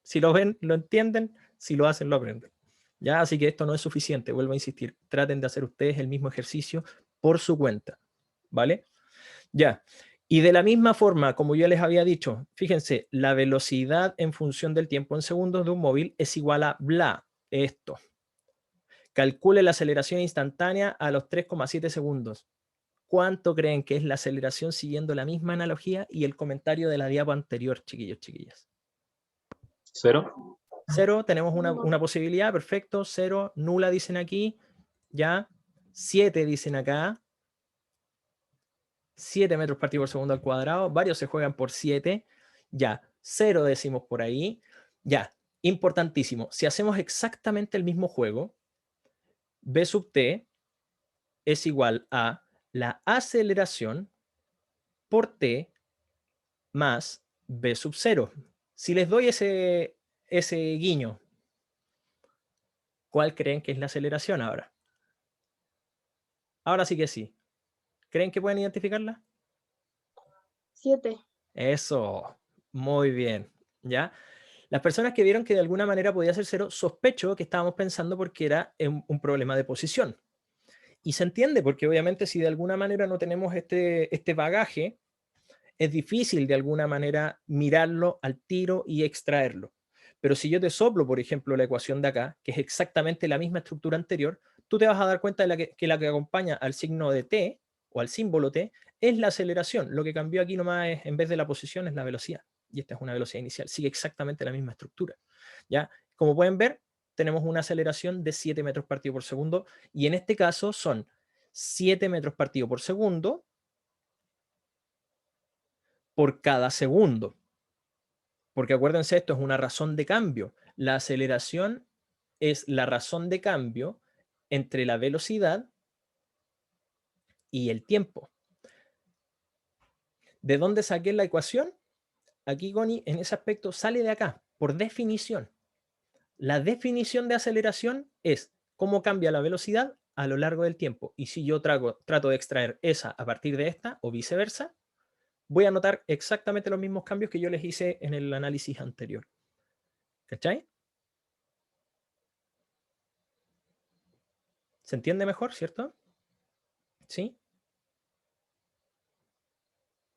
Si lo ven, lo entienden, si lo hacen, lo aprenden. Ya, así que esto no es suficiente, vuelvo a insistir. Traten de hacer ustedes el mismo ejercicio por su cuenta. ¿Vale? Ya. Y de la misma forma, como yo les había dicho, fíjense, la velocidad en función del tiempo en segundos de un móvil es igual a bla, esto. Calcule la aceleración instantánea a los 3,7 segundos. ¿Cuánto creen que es la aceleración siguiendo la misma analogía y el comentario de la diapo anterior, chiquillos, chiquillas? 0. 0, tenemos una posibilidad, perfecto. 0, nula dicen aquí, ya. 7 dicen acá. 7 metros partido por segundo al cuadrado. Varios se juegan por 7. Ya, 0 decimos por ahí. Ya, importantísimo. Si hacemos exactamente el mismo juego, B sub t es igual a la aceleración por t más b sub 0. Si les doy ese guiño, ¿cuál creen que es la aceleración ahora? Ahora sí que sí. ¿Creen que pueden identificarla? 7. Eso, muy bien. ¿Ya? Las personas que vieron que de alguna manera podía ser 0, sospecho que estábamos pensando porque era un problema de posición. Y se entiende, porque obviamente si de alguna manera no tenemos este bagaje, es difícil de alguna manera mirarlo al tiro y extraerlo. Pero si yo te soplo, por ejemplo, la ecuación de acá, que es exactamente la misma estructura anterior, tú te vas a dar cuenta de que la que acompaña al signo de t, o al símbolo t, es la aceleración. Lo que cambió aquí nomás es, en vez de la posición, es la velocidad. Y esta es una velocidad inicial. Sigue exactamente la misma estructura. ¿Ya? Como pueden ver, tenemos una aceleración de 7 metros partido por segundo. Y en este caso son 7 metros partido por segundo por cada segundo. Porque acuérdense, esto es una razón de cambio. La aceleración es la razón de cambio entre la velocidad y el tiempo. ¿De dónde saqué la ecuación? Aquí, Connie, en ese aspecto sale de acá, por definición. La definición de aceleración es cómo cambia la velocidad a lo largo del tiempo. Y si yo trato de extraer esa a partir de esta o viceversa, voy a notar exactamente los mismos cambios que yo les hice en el análisis anterior. ¿Cachai? ¿Se entiende mejor, cierto? ¿Sí?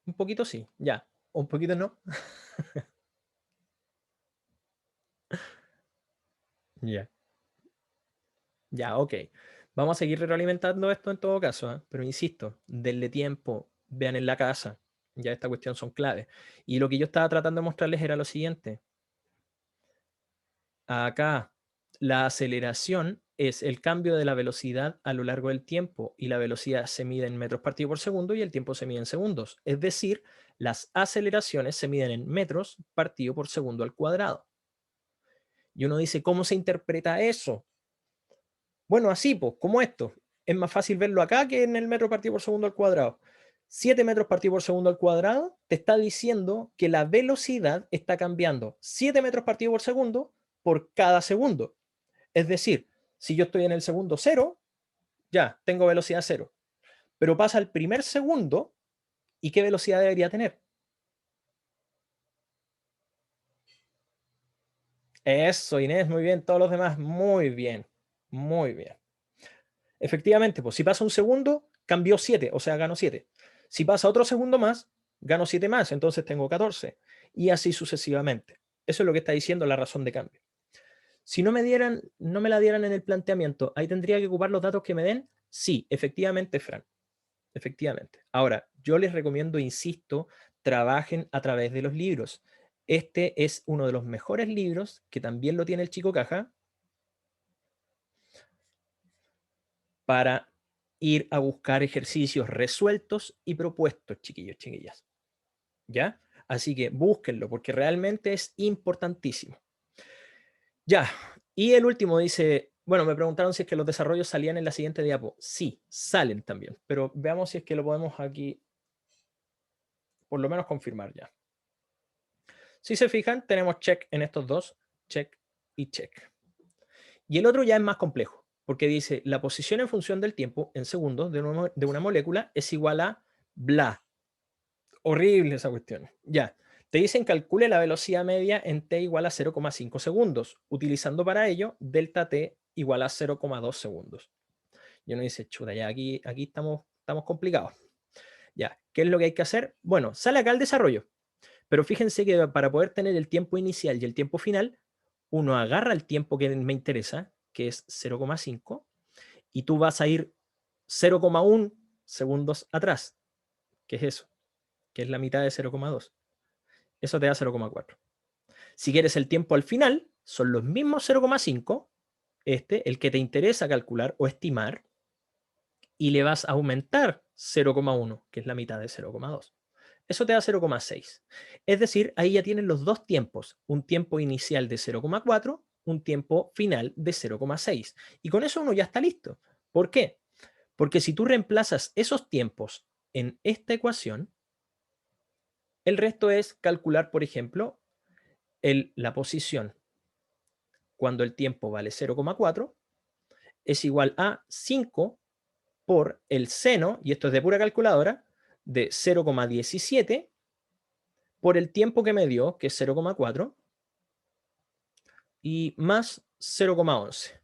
Un poquito sí, ya. Un poquito no. Ya. Ya, ok. Vamos a seguir retroalimentando esto en todo caso, ¿eh? Pero insisto, denle tiempo, vean en la casa, ya esta cuestión son claves. Y lo que yo estaba tratando de mostrarles era lo siguiente. Acá, la aceleración es el cambio de la velocidad a lo largo del tiempo y la velocidad se mide en metros partido por segundo y el tiempo se mide en segundos. Es decir, las aceleraciones se miden en metros partido por segundo al cuadrado. Y uno dice, ¿cómo se interpreta eso? Bueno, así, pues, como esto. Es más fácil verlo acá que en el metro partido por segundo al cuadrado. 7 metros partido por segundo al cuadrado te está diciendo que la velocidad está cambiando 7 metros partido por segundo por cada segundo. Es decir, si yo estoy en el segundo 0, ya, tengo velocidad 0. Pero pasa el primer segundo, ¿y qué velocidad debería tener? Eso, Inés, muy bien. Todos los demás, muy bien. Muy bien. Efectivamente, pues si pasa un segundo, cambió 7, o sea, gano 7. Si pasa otro segundo más, gano 7 más, entonces tengo 14. Y así sucesivamente. Eso es lo que está diciendo la razón de cambio. Si no me la dieran en el planteamiento, ¿ahí tendría que ocupar los datos que me den? Sí, efectivamente, Fran. Efectivamente. Ahora, yo les recomiendo, insisto, trabajen a través de los libros. Este es uno de los mejores libros, que también lo tiene el Chico Caja, para ir a buscar ejercicios resueltos y propuestos, chiquillos, chiquillas. ¿Ya? Así que búsquenlo, porque realmente es importantísimo. Ya, y el último dice, bueno, me preguntaron si es que los desarrollos salían en la siguiente diapo. Sí, salen también, pero veamos si es que lo podemos aquí, por lo menos confirmar ya. Si se fijan, tenemos check en estos dos, check y check. Y el otro ya es más complejo, porque dice, la posición en función del tiempo en segundos de una molécula es igual a bla. Horrible esa cuestión. Ya. Te dicen calcule la velocidad media en t igual a 0,5 segundos, utilizando para ello delta t igual a 0,2 segundos. Y uno dice, chuta, ya aquí estamos complicados. Ya, ¿qué es lo que hay que hacer? Bueno, sale acá el desarrollo. Pero fíjense que para poder tener el tiempo inicial y el tiempo final, uno agarra el tiempo que me interesa, que es 0,5, y tú vas a ir 0,1 segundos atrás. ¿Qué es eso? Que es la mitad de 0,2. Eso te da 0,4. Si quieres el tiempo al final, son los mismos 0,5, el que te interesa calcular o estimar, y le vas a aumentar 0,1, que es la mitad de 0,2. Eso te da 0,6. Es decir, ahí ya tienen los dos tiempos, un tiempo inicial de 0,4, un tiempo final de 0,6. Y con eso uno ya está listo. ¿Por qué? Porque si tú reemplazas esos tiempos en esta ecuación, el resto es calcular, por ejemplo, la posición cuando el tiempo vale 0,4 es igual a 5 por el seno, y esto es de pura calculadora, de 0,17 por el tiempo que me dio, que es 0,4, y más 0,11.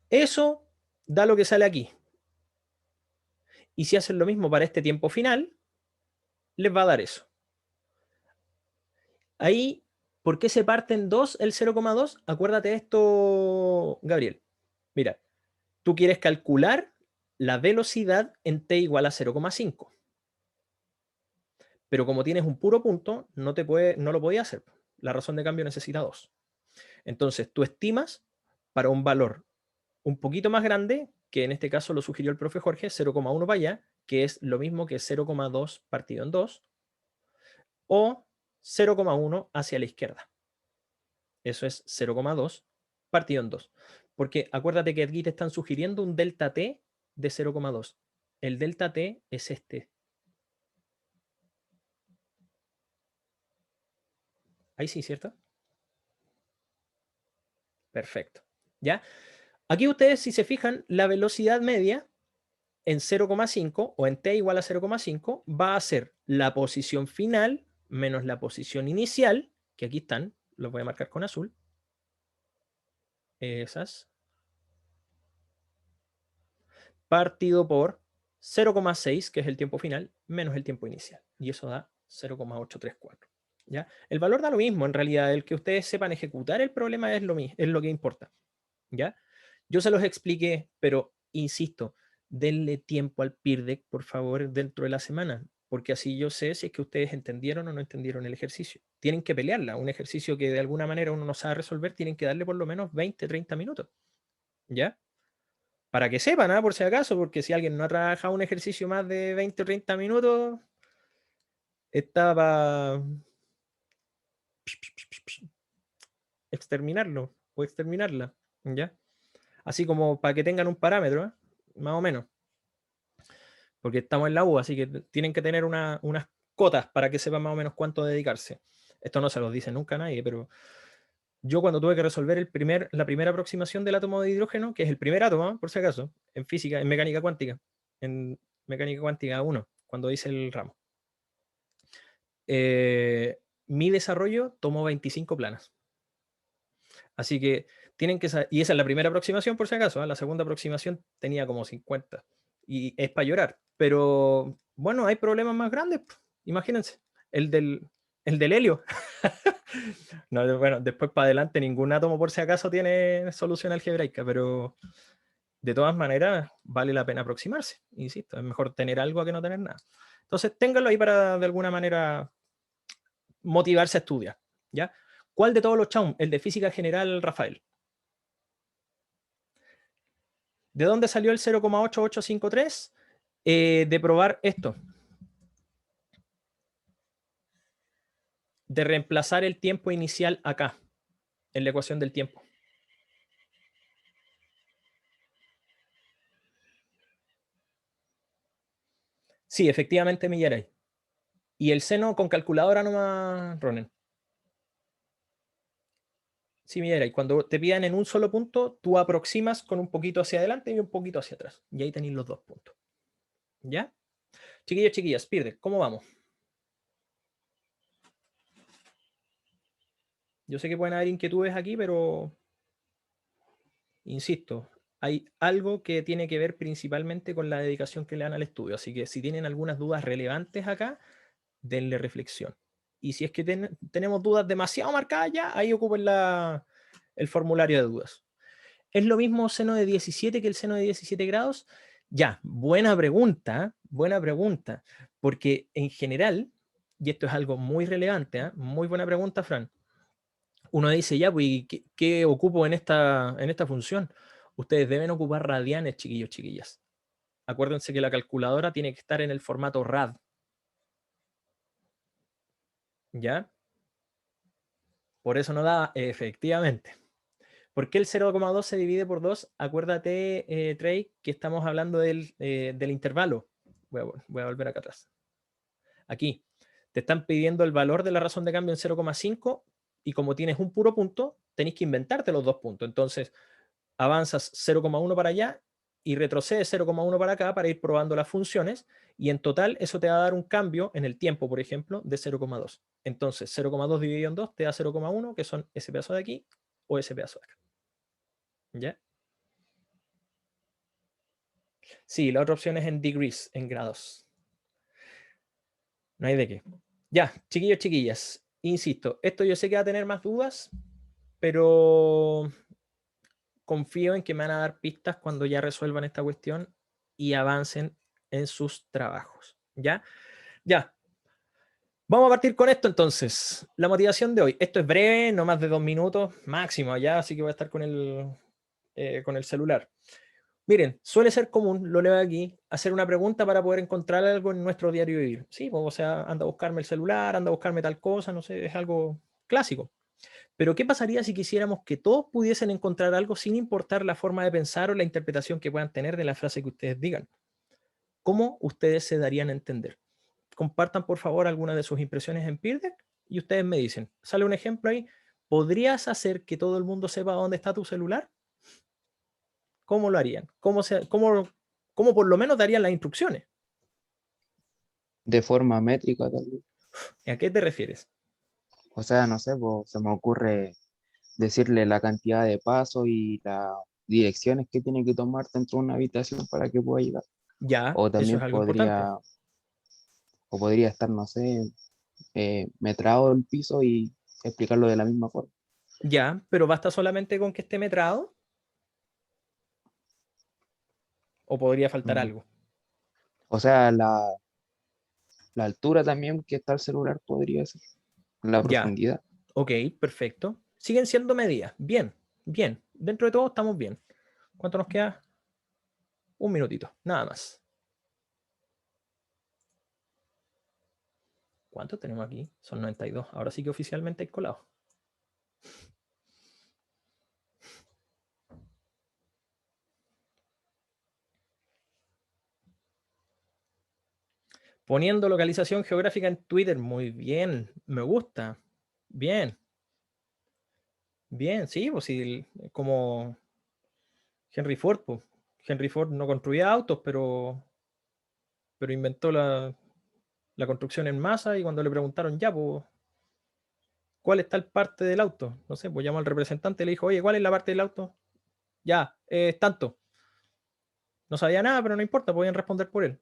Eso da lo que sale aquí. Y si hacen lo mismo para este tiempo final, les va a dar eso. Ahí, ¿por qué se parte en 2 el 0,2? Acuérdate de esto, Gabriel. Mira, tú quieres calcular la velocidad en t igual a 0,5. Pero como tienes un puro punto, no lo podías hacer. La razón de cambio necesita 2. Entonces, tú estimas para un valor un poquito más grande, que en este caso lo sugirió el profe Jorge, 0,1 para allá, que es lo mismo que 0,2 partido en 2, o 0,1 hacia la izquierda. Eso es 0,2 partido en 2. Porque acuérdate que aquí te están sugiriendo un delta t de 0,2. El delta t es este. Ahí sí, ¿cierto? Perfecto. ¿Ya? Aquí ustedes, si se fijan, la velocidad media en 0,5 o en t igual a 0,5 va a ser la posición final menos la posición inicial, que aquí están, los voy a marcar con azul. Esas. Partido por 0,6, que es el tiempo final, menos el tiempo inicial. Y eso da 0,834. ¿Ya? El valor da lo mismo, en realidad. El que ustedes sepan ejecutar el problema es lo que importa. ¿Ya? Yo se los expliqué, pero insisto, denle tiempo al peer deck, por favor, dentro de la semana, porque así yo sé si es que ustedes entendieron o no entendieron el ejercicio. Tienen que pelearla, un ejercicio que de alguna manera uno no sabe resolver, tienen que darle por lo menos 20, 30 minutos, ¿ya? Para que sepan, por si acaso, porque si alguien no ha trabajado un ejercicio más de 20 o 30 minutos, está para exterminarlo o exterminarla, ¿ya? Así como para que tengan un parámetro, más o menos. Porque estamos en la U, así que tienen que tener unas cotas para que sepan más o menos cuánto dedicarse. Esto no se los dice nunca a nadie, pero yo cuando tuve que resolver la primera aproximación del átomo de hidrógeno, que es el primer átomo, por si acaso, en física, en mecánica cuántica 1, cuando hice el ramo. Mi desarrollo tomó 25 planas. Así que tienen que saber, y esa es la primera aproximación por si acaso, la segunda aproximación tenía como 50. Y es para llorar, pero bueno, hay problemas más grandes, imagínense, el del helio. No, bueno, después para adelante ningún átomo por si acaso tiene solución algebraica, pero de todas maneras vale la pena aproximarse, insisto, es mejor tener algo a que no tener nada. Entonces ténganlo ahí para de alguna manera motivarse a estudiar, ¿ya? ¿Cuál de todos los Chaum? El de física general, Rafael. ¿De dónde salió el 0,8853? De probar esto. De reemplazar el tiempo inicial acá, en la ecuación del tiempo. Sí, efectivamente, Millaray. Y el seno con calculadora nomás, Ronen. Sí, Millaray. Cuando te pidan en un solo punto, tú aproximas con un poquito hacia adelante y un poquito hacia atrás. Y ahí tenéis los dos puntos. ¿Ya? Chiquillos, chiquillas, pierde. ¿Cómo vamos? Yo sé que pueden haber inquietudes aquí, pero insisto, hay algo que tiene que ver principalmente con la dedicación que le dan al estudio. Así que si tienen algunas dudas relevantes acá, denle reflexión. Y si es que tenemos dudas demasiado marcadas ya, ahí ocupen el formulario de dudas. ¿Es lo mismo seno de 17 que el seno de 17 grados? Ya, buena pregunta, porque en general, y esto es algo muy relevante, muy buena pregunta, Fran, uno dice, ya, pues, ¿qué ocupo en esta función? Ustedes deben ocupar radianes, chiquillos, chiquillas. Acuérdense que la calculadora tiene que estar en el formato rad. ¿Ya? Por eso no da, efectivamente. ¿Por qué el 0,2 se divide por 2? Acuérdate, Trey, que estamos hablando del intervalo. Voy a volver acá atrás. Aquí. Te están pidiendo el valor de la razón de cambio en 0,5 y como tienes un puro punto, tenéis que inventarte los dos puntos. Entonces, avanzas 0,1 para allá y retrocedes 0,1 para acá para ir probando las funciones y en total eso te va a dar un cambio en el tiempo, por ejemplo, de 0,2. Entonces, 0,2 dividido en 2 te da 0,1, que son ese pedazo de aquí o ese pedazo de acá. ¿Ya? Sí, la otra opción es en degrees, en grados. No hay de qué. Ya, chiquillos, chiquillas, insisto, esto yo sé que va a tener más dudas, pero confío en que me van a dar pistas cuando ya resuelvan esta cuestión y avancen en sus trabajos. ¿Ya? Ya. Vamos a partir con esto entonces. La motivación de hoy. Esto es breve, no más de 2 minutos máximo ya, así que voy a estar con el celular. Miren, suele ser común, lo leo aquí, hacer una pregunta para poder encontrar algo en nuestro diario vivir. Sí, pues, o sea, anda a buscarme el celular, anda a buscarme tal cosa, no sé, es algo clásico. Pero ¿qué pasaría si quisiéramos que todos pudiesen encontrar algo sin importar la forma de pensar o la interpretación que puedan tener de la frase que ustedes digan? ¿Cómo ustedes se darían a entender? Compartan, por favor, algunas de sus impresiones en Peer Deck y ustedes me dicen. Sale un ejemplo ahí. ¿Podrías hacer que todo el mundo sepa dónde está tu celular? ¿Cómo lo harían? ¿Cómo por lo menos darían las instrucciones? De forma métrica tal vez. ¿A qué te refieres? O sea, no sé, pues, se me ocurre decirle la cantidad de pasos y las direcciones que tiene que tomar dentro de una habitación para que pueda llegar. Ya, O eso también es algo importante. podría estar, no sé, metrado el piso y explicarlo de la misma forma. Ya, pero basta solamente con que esté metrado. ¿O podría faltar Mm. algo? O sea, la altura también que está el celular podría ser. La Ya, profundidad. ok, perfecto. Siguen siendo medidas. Bien, bien. Dentro de todo estamos bien. ¿Cuánto nos queda? Un minutito, nada más. ¿Cuánto tenemos aquí? Son 92. Ahora sí que oficialmente hay colado. Poniendo localización geográfica en Twitter. Muy bien. Me gusta. Bien. Bien, sí, pues sí, como Henry Ford, pues. Henry Ford no construía autos, pero inventó la construcción en masa y cuando le preguntaron ya, pues, ¿cuál es tal parte del auto? No sé, pues llamó al representante y le dijo, oye, ¿cuál es la parte del auto? Ya, es tanto. No sabía nada, pero no importa, podían responder por él.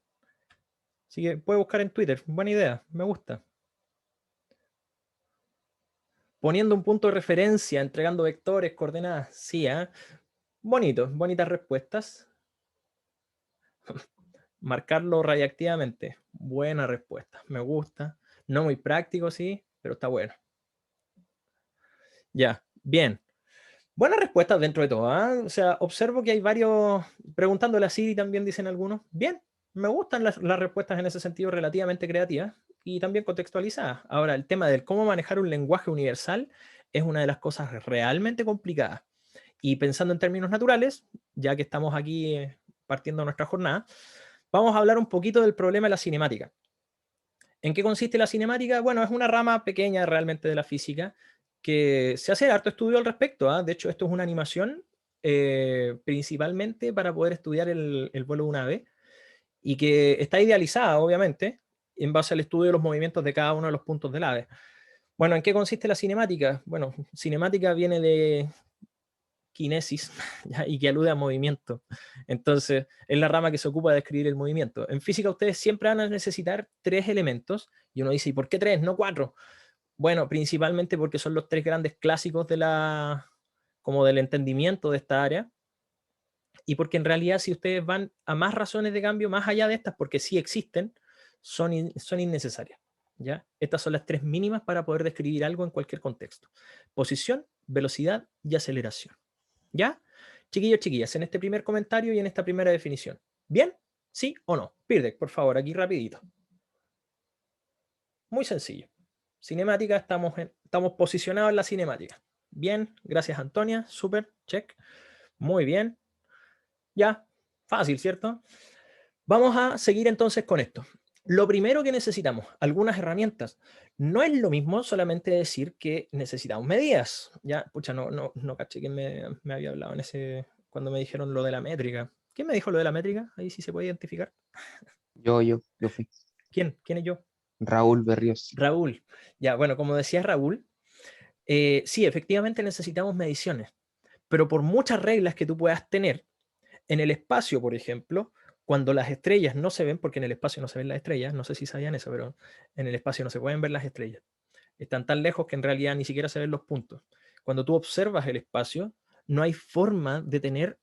Así que puede buscar en Twitter. Buena idea, me gusta. Poniendo un punto de referencia, entregando vectores, coordenadas. Sí, ¿eh? Bonito, bonitas respuestas. Marcarlo radiactivamente. Buena respuesta, me gusta. No muy práctico, sí, pero está bueno. Ya, bien. Buenas respuestas dentro de todo. O sea, observo que hay varios, preguntándole a Siri también dicen algunos. Bien, me gustan las respuestas en ese sentido relativamente creativas y también contextualizadas. Ahora, el tema del cómo manejar un lenguaje universal es una de las cosas realmente complicadas. Y pensando en términos naturales, ya que estamos aquí partiendo nuestra jornada, vamos a hablar un poquito del problema de la cinemática. ¿En qué consiste la cinemática? Bueno, es una rama pequeña realmente de la física que se hace harto estudio al respecto. De hecho, esto es una animación principalmente para poder estudiar el vuelo de un ave y que está idealizada, obviamente, en base al estudio de los movimientos de cada uno de los puntos del ave. Bueno, ¿en qué consiste la cinemática? Bueno, cinemática viene de kinesis, ¿ya? Y que alude a movimiento. Entonces, es la rama que se ocupa de describir el movimiento. En física ustedes siempre van a necesitar 3 elementos, y uno dice, ¿y por qué 3, no 4? Bueno, principalmente porque son los 3 grandes clásicos como del entendimiento de esta área, y porque en realidad si ustedes van a más razones de cambio, más allá de estas, porque sí existen, son innecesarias. ¿Ya? Estas son las 3 mínimas para poder describir algo en cualquier contexto. Posición, velocidad y aceleración. ¿Ya? Chiquillos, chiquillas, en este primer comentario y en esta primera definición. ¿Bien? ¿Sí o no? Pirdec, por favor, aquí rapidito. Muy sencillo. Cinemática, estamos posicionados en la cinemática. Bien, gracias Antonia, súper, check. Muy bien. Ya, fácil, ¿cierto? Vamos a seguir entonces con esto. Lo primero que necesitamos, algunas herramientas. No es lo mismo solamente decir que necesitamos medidas. Ya, pucha, no caché quién me había hablado cuando me dijeron lo de la métrica. ¿Quién me dijo lo de la métrica? Ahí sí se puede identificar. Yo fui. ¿Quién? ¿Quién es yo? Raúl Berríos. Raúl. Ya, bueno, como decía Raúl, sí, efectivamente necesitamos mediciones, pero por muchas reglas que tú puedas tener, en el espacio, por ejemplo, cuando las estrellas no se ven, porque en el espacio no se ven las estrellas, no sé si sabían eso, pero en el espacio no se pueden ver las estrellas. Están tan lejos que en realidad ni siquiera se ven los puntos. Cuando tú observas el espacio, no hay forma de tener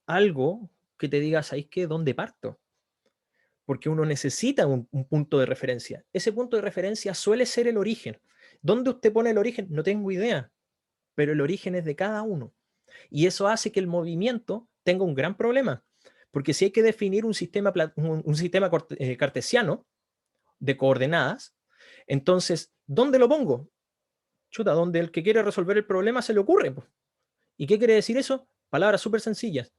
algo que te diga, ¿sabéis qué? ¿Dónde parto? Porque uno necesita un punto de referencia. Ese punto de referencia suele ser el origen. ¿Dónde usted pone el origen? No tengo idea, pero el origen es de cada uno. Y eso hace que el movimiento tenga un gran problema, porque si hay que definir un sistema cartesiano de coordenadas, entonces, ¿dónde lo pongo? Chuta, donde el que quiere resolver el problema se le ocurre. ¿Y qué quiere decir eso? Palabras súper sencillas.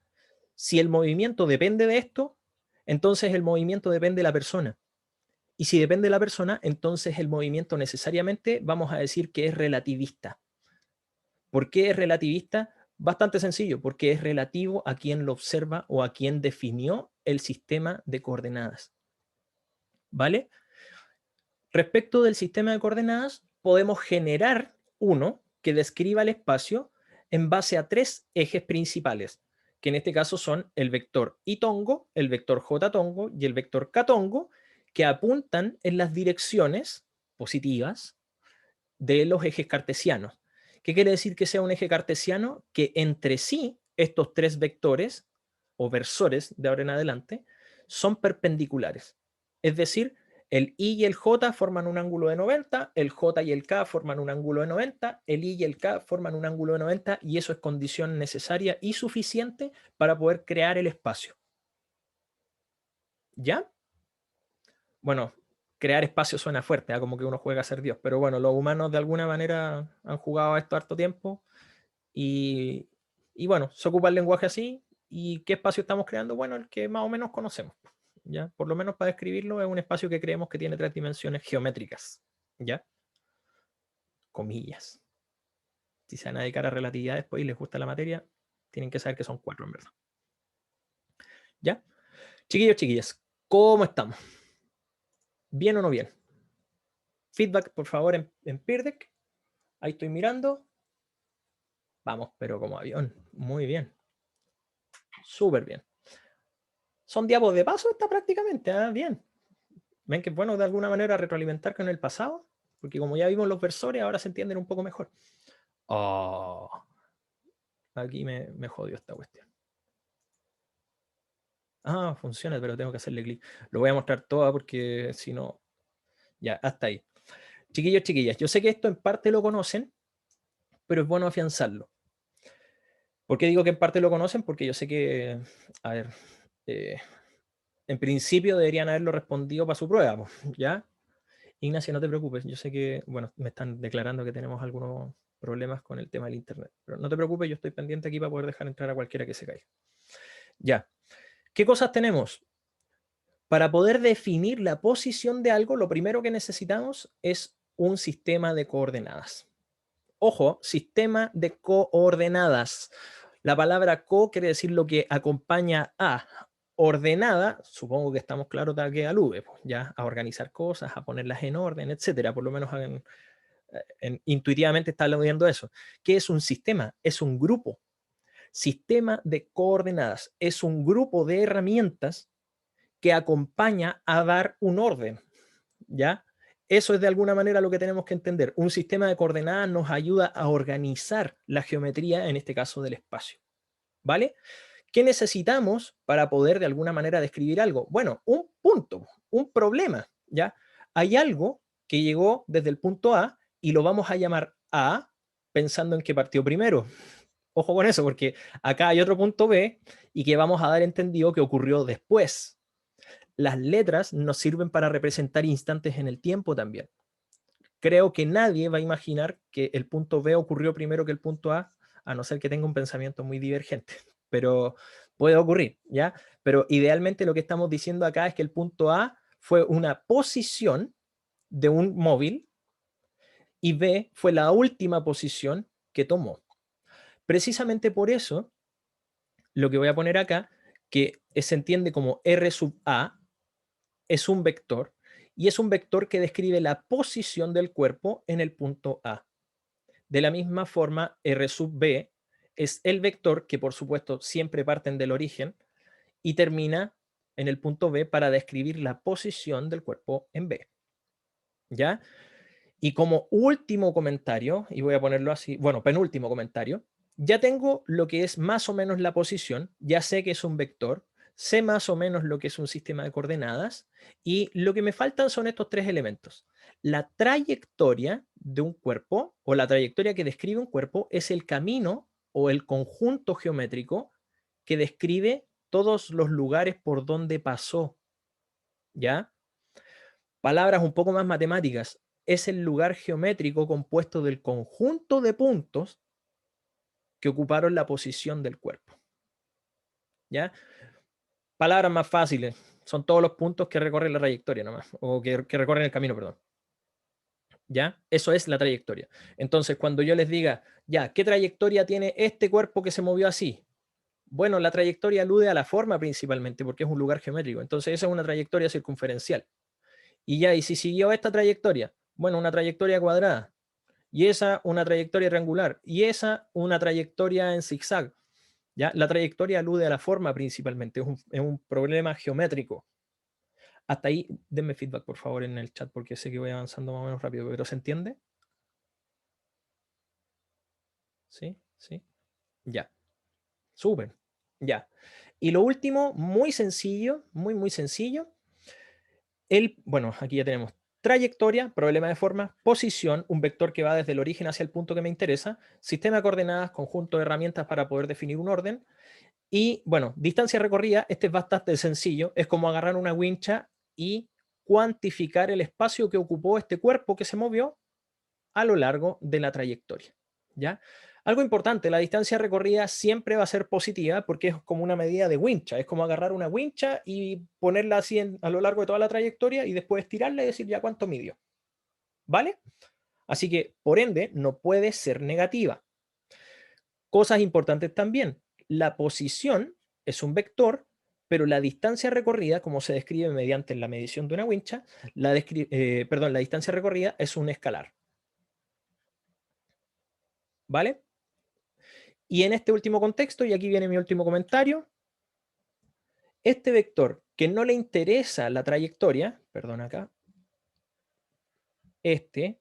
Si el movimiento depende de esto, entonces el movimiento depende de la persona. Y si depende de la persona, entonces el movimiento necesariamente vamos a decir que es relativista. ¿Por qué es relativista? Bastante sencillo, porque es relativo a quien lo observa o a quien definió el sistema de coordenadas. ¿Vale? Respecto del sistema de coordenadas, podemos generar uno que describa el espacio en base a 3 ejes principales, que en este caso son el vector y tongo, el vector j tongo y el vector k tongo, que apuntan en las direcciones positivas de los ejes cartesianos. ¿Qué quiere decir que sea un eje cartesiano? Que entre sí estos 3 vectores o versores de ahora en adelante son perpendiculares. Es decir, el I y el J forman un ángulo de 90, el J y el K forman un ángulo de 90, el I y el K forman un ángulo de 90 y eso es condición necesaria y suficiente para poder crear el espacio. ¿Ya? Bueno, crear espacio suena fuerte, como que uno juega a ser Dios, pero bueno, los humanos de alguna manera han jugado a esto harto tiempo y bueno, se ocupa el lenguaje así. ¿Y qué espacio estamos creando? Bueno, el que más o menos conocemos. ¿Ya? Por lo menos para describirlo es un espacio que creemos que tiene 3 dimensiones geométricas. ¿Ya? Comillas. Si se van a dedicar a relatividad después y les gusta la materia, tienen que saber que son 4 en verdad. ¿Ya? Chiquillos, chiquillas, ¿cómo estamos? ¿Bien o no bien? Feedback, por favor, en Peer Deck. Ahí estoy mirando. Vamos, pero como avión. Muy bien. Súper bien. Son diapos de paso esta prácticamente. Bien. Ven que es bueno de alguna manera retroalimentar con el pasado, porque como ya vimos los versores, ahora se entienden un poco mejor. Oh, aquí me jodió esta cuestión. Ah, funciona, pero tengo que hacerle clic. Lo voy a mostrar todo porque si no... Ya, hasta ahí. Chiquillos, chiquillas, yo sé que esto en parte lo conocen, pero es bueno afianzarlo. ¿Por qué digo que en parte lo conocen? Porque yo sé que, a ver, en principio deberían haberlo respondido para su prueba, ¿ya? Ignacia, no te preocupes, yo sé que, bueno, me están declarando que tenemos algunos problemas con el tema del internet, pero no te preocupes, yo estoy pendiente aquí para poder dejar entrar a cualquiera que se caiga. Ya, ¿qué cosas tenemos? Para poder definir la posición de algo, lo primero que necesitamos es un sistema de coordenadas. Ojo, sistema de coordenadas. La palabra co quiere decir lo que acompaña a. Ordenada, supongo que estamos claros de a qué alude, pues, ya a organizar cosas, a ponerlas en orden, etcétera. Por lo menos intuitivamente está aludiendo eso. ¿Qué es un sistema? Es un grupo. Sistema de coordenadas es un grupo de herramientas que acompaña a dar un orden, ¿ya? Eso es de alguna manera lo que tenemos que entender. Un sistema de coordenadas nos ayuda a organizar la geometría, en este caso del espacio, ¿vale? ¿Qué necesitamos para poder de alguna manera describir algo? Bueno, un punto, un problema, ¿ya? Hay algo que llegó desde el punto A y lo vamos a llamar A pensando en que partió primero. Ojo con eso, porque acá hay otro punto B y que vamos a dar entendido que ocurrió después. Las letras nos sirven para representar instantes en el tiempo también. Creo que nadie va a imaginar que el punto B ocurrió primero que el punto A no ser que tenga un pensamiento muy divergente. Pero puede ocurrir, ¿ya? Pero idealmente lo que estamos diciendo acá es que el punto A fue una posición de un móvil y B fue la última posición que tomó. Precisamente por eso, lo que voy a poner acá, que se entiende como R sub A, es un vector y es un vector que describe la posición del cuerpo en el punto A. De la misma forma, R sub B es el vector que, por supuesto, siempre parten del origen y termina en el punto B para describir la posición del cuerpo en B. ¿Ya? Y como último comentario, y voy a ponerlo así, bueno, penúltimo comentario, ya tengo lo que es más o menos la posición, ya sé que es un vector, sé más o menos lo que es un sistema de coordenadas y lo que me faltan son estos 3 elementos. La trayectoria de un cuerpo o la trayectoria que describe un cuerpo es el camino o el conjunto geométrico que describe todos los lugares por donde pasó. ¿Ya? Palabras un poco más matemáticas. Es el lugar geométrico compuesto del conjunto de puntos que ocuparon la posición del cuerpo. ¿Ya? Palabras más fáciles. Son todos los puntos que recorren la trayectoria nomás, o que recorren el camino, perdón. ¿Ya? Eso es la trayectoria. Entonces, cuando yo les diga, ya, ¿qué trayectoria tiene este cuerpo que se movió así? Bueno, la trayectoria alude a la forma principalmente, porque es un lugar geométrico. Entonces, esa es una trayectoria circunferencial. Y ya, ¿y si siguió esta trayectoria? Bueno, una trayectoria cuadrada. Y esa, una trayectoria triangular. Y esa, una trayectoria en zigzag. ¿Ya? La trayectoria alude a la forma principalmente. Es un problema geométrico. Hasta ahí, denme feedback, por favor, en el chat, porque sé que voy avanzando más o menos rápido, pero ¿se entiende? ¿Sí? ¿Sí? Ya. Súper. Ya. Y lo último, muy sencillo, muy sencillo. Bueno, aquí ya tenemos trayectoria, problema de forma, posición, un vector que va desde el origen hacia el punto que me interesa, sistema de coordenadas, conjunto de herramientas para poder definir un orden. Y bueno, distancia recorrida, este es bastante sencillo, es como agarrar una wincha y cuantificar el espacio que ocupó este cuerpo que se movió a lo largo de la trayectoria, ¿ya? Algo importante, la distancia recorrida siempre va a ser positiva porque es como una medida de wincha, es como agarrar una wincha y ponerla así a lo largo de toda la trayectoria y después estirarla y decir ya cuánto midió, ¿vale? Así que, por ende, no puede ser negativa. Cosas importantes también, la posición es un vector, pero la distancia recorrida, como se describe mediante la medición de una wincha, la distancia recorrida es un escalar, ¿vale? Y en este último contexto, y aquí viene mi último comentario, este vector que no le interesa la trayectoria, perdón acá, ese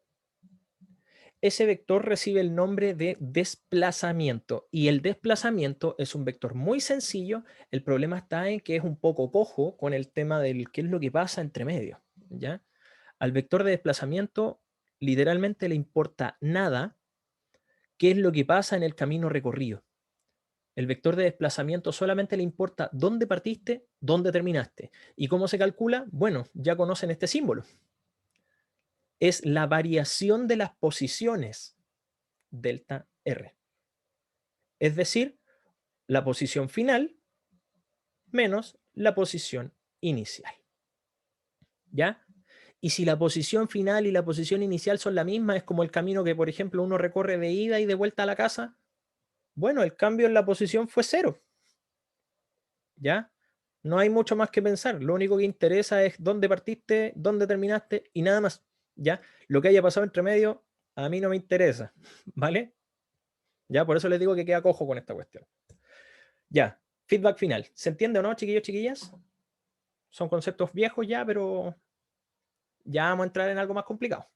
vector recibe el nombre de desplazamiento. Y el desplazamiento es un vector muy sencillo. El problema está en que es un poco cojo con el tema del qué es lo que pasa entre medio, ¿ya? Al vector de desplazamiento literalmente le importa nada qué es lo que pasa en el camino recorrido. El vector de desplazamiento solamente le importa dónde partiste, dónde terminaste. ¿Y cómo se calcula? Bueno, ya conocen este símbolo. Es la variación de las posiciones, delta R. Es decir, la posición final menos la posición inicial. ¿Ya? Y si la posición final y la posición inicial son la misma, es como el camino que, por ejemplo, uno recorre de ida y de vuelta a la casa, bueno, el cambio en la posición fue 0. ¿Ya? No hay mucho más que pensar. Lo único que interesa es dónde partiste, dónde terminaste y nada más. ¿Ya? Lo que haya pasado entre medio, a mí no me interesa. ¿Vale? Ya, por eso les digo que queda cojo con esta cuestión. Ya, feedback final. ¿Se entiende o no, chiquillos, chiquillas? Son conceptos viejos ya, pero ya vamos a entrar en algo más complicado.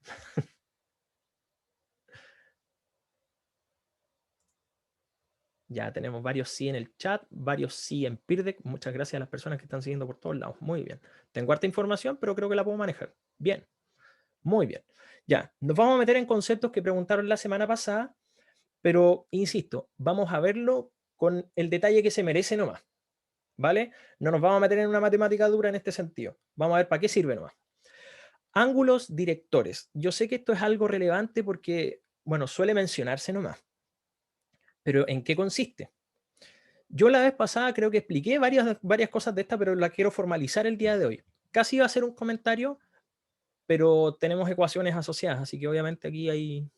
Ya tenemos varios sí en el chat, varios sí en Peerdeck. Muchas gracias a las personas que están siguiendo por todos lados. Muy bien. Tengo harta información, pero creo que la puedo manejar. Bien. Muy bien. Ya, nos vamos a meter en conceptos que preguntaron la semana pasada, pero insisto, vamos a verlo con el detalle que se merece nomás. ¿Vale? No nos vamos a meter en una matemática dura en este sentido. Vamos a ver para qué sirve nomás. Ángulos directores. Yo sé que esto es algo relevante porque, bueno, suele mencionarse nomás. Pero ¿en qué consiste? Yo la vez pasada creo que expliqué varias cosas de esta, pero la quiero formalizar el día de hoy. Casi iba a ser un comentario, pero tenemos ecuaciones asociadas, así que obviamente aquí hay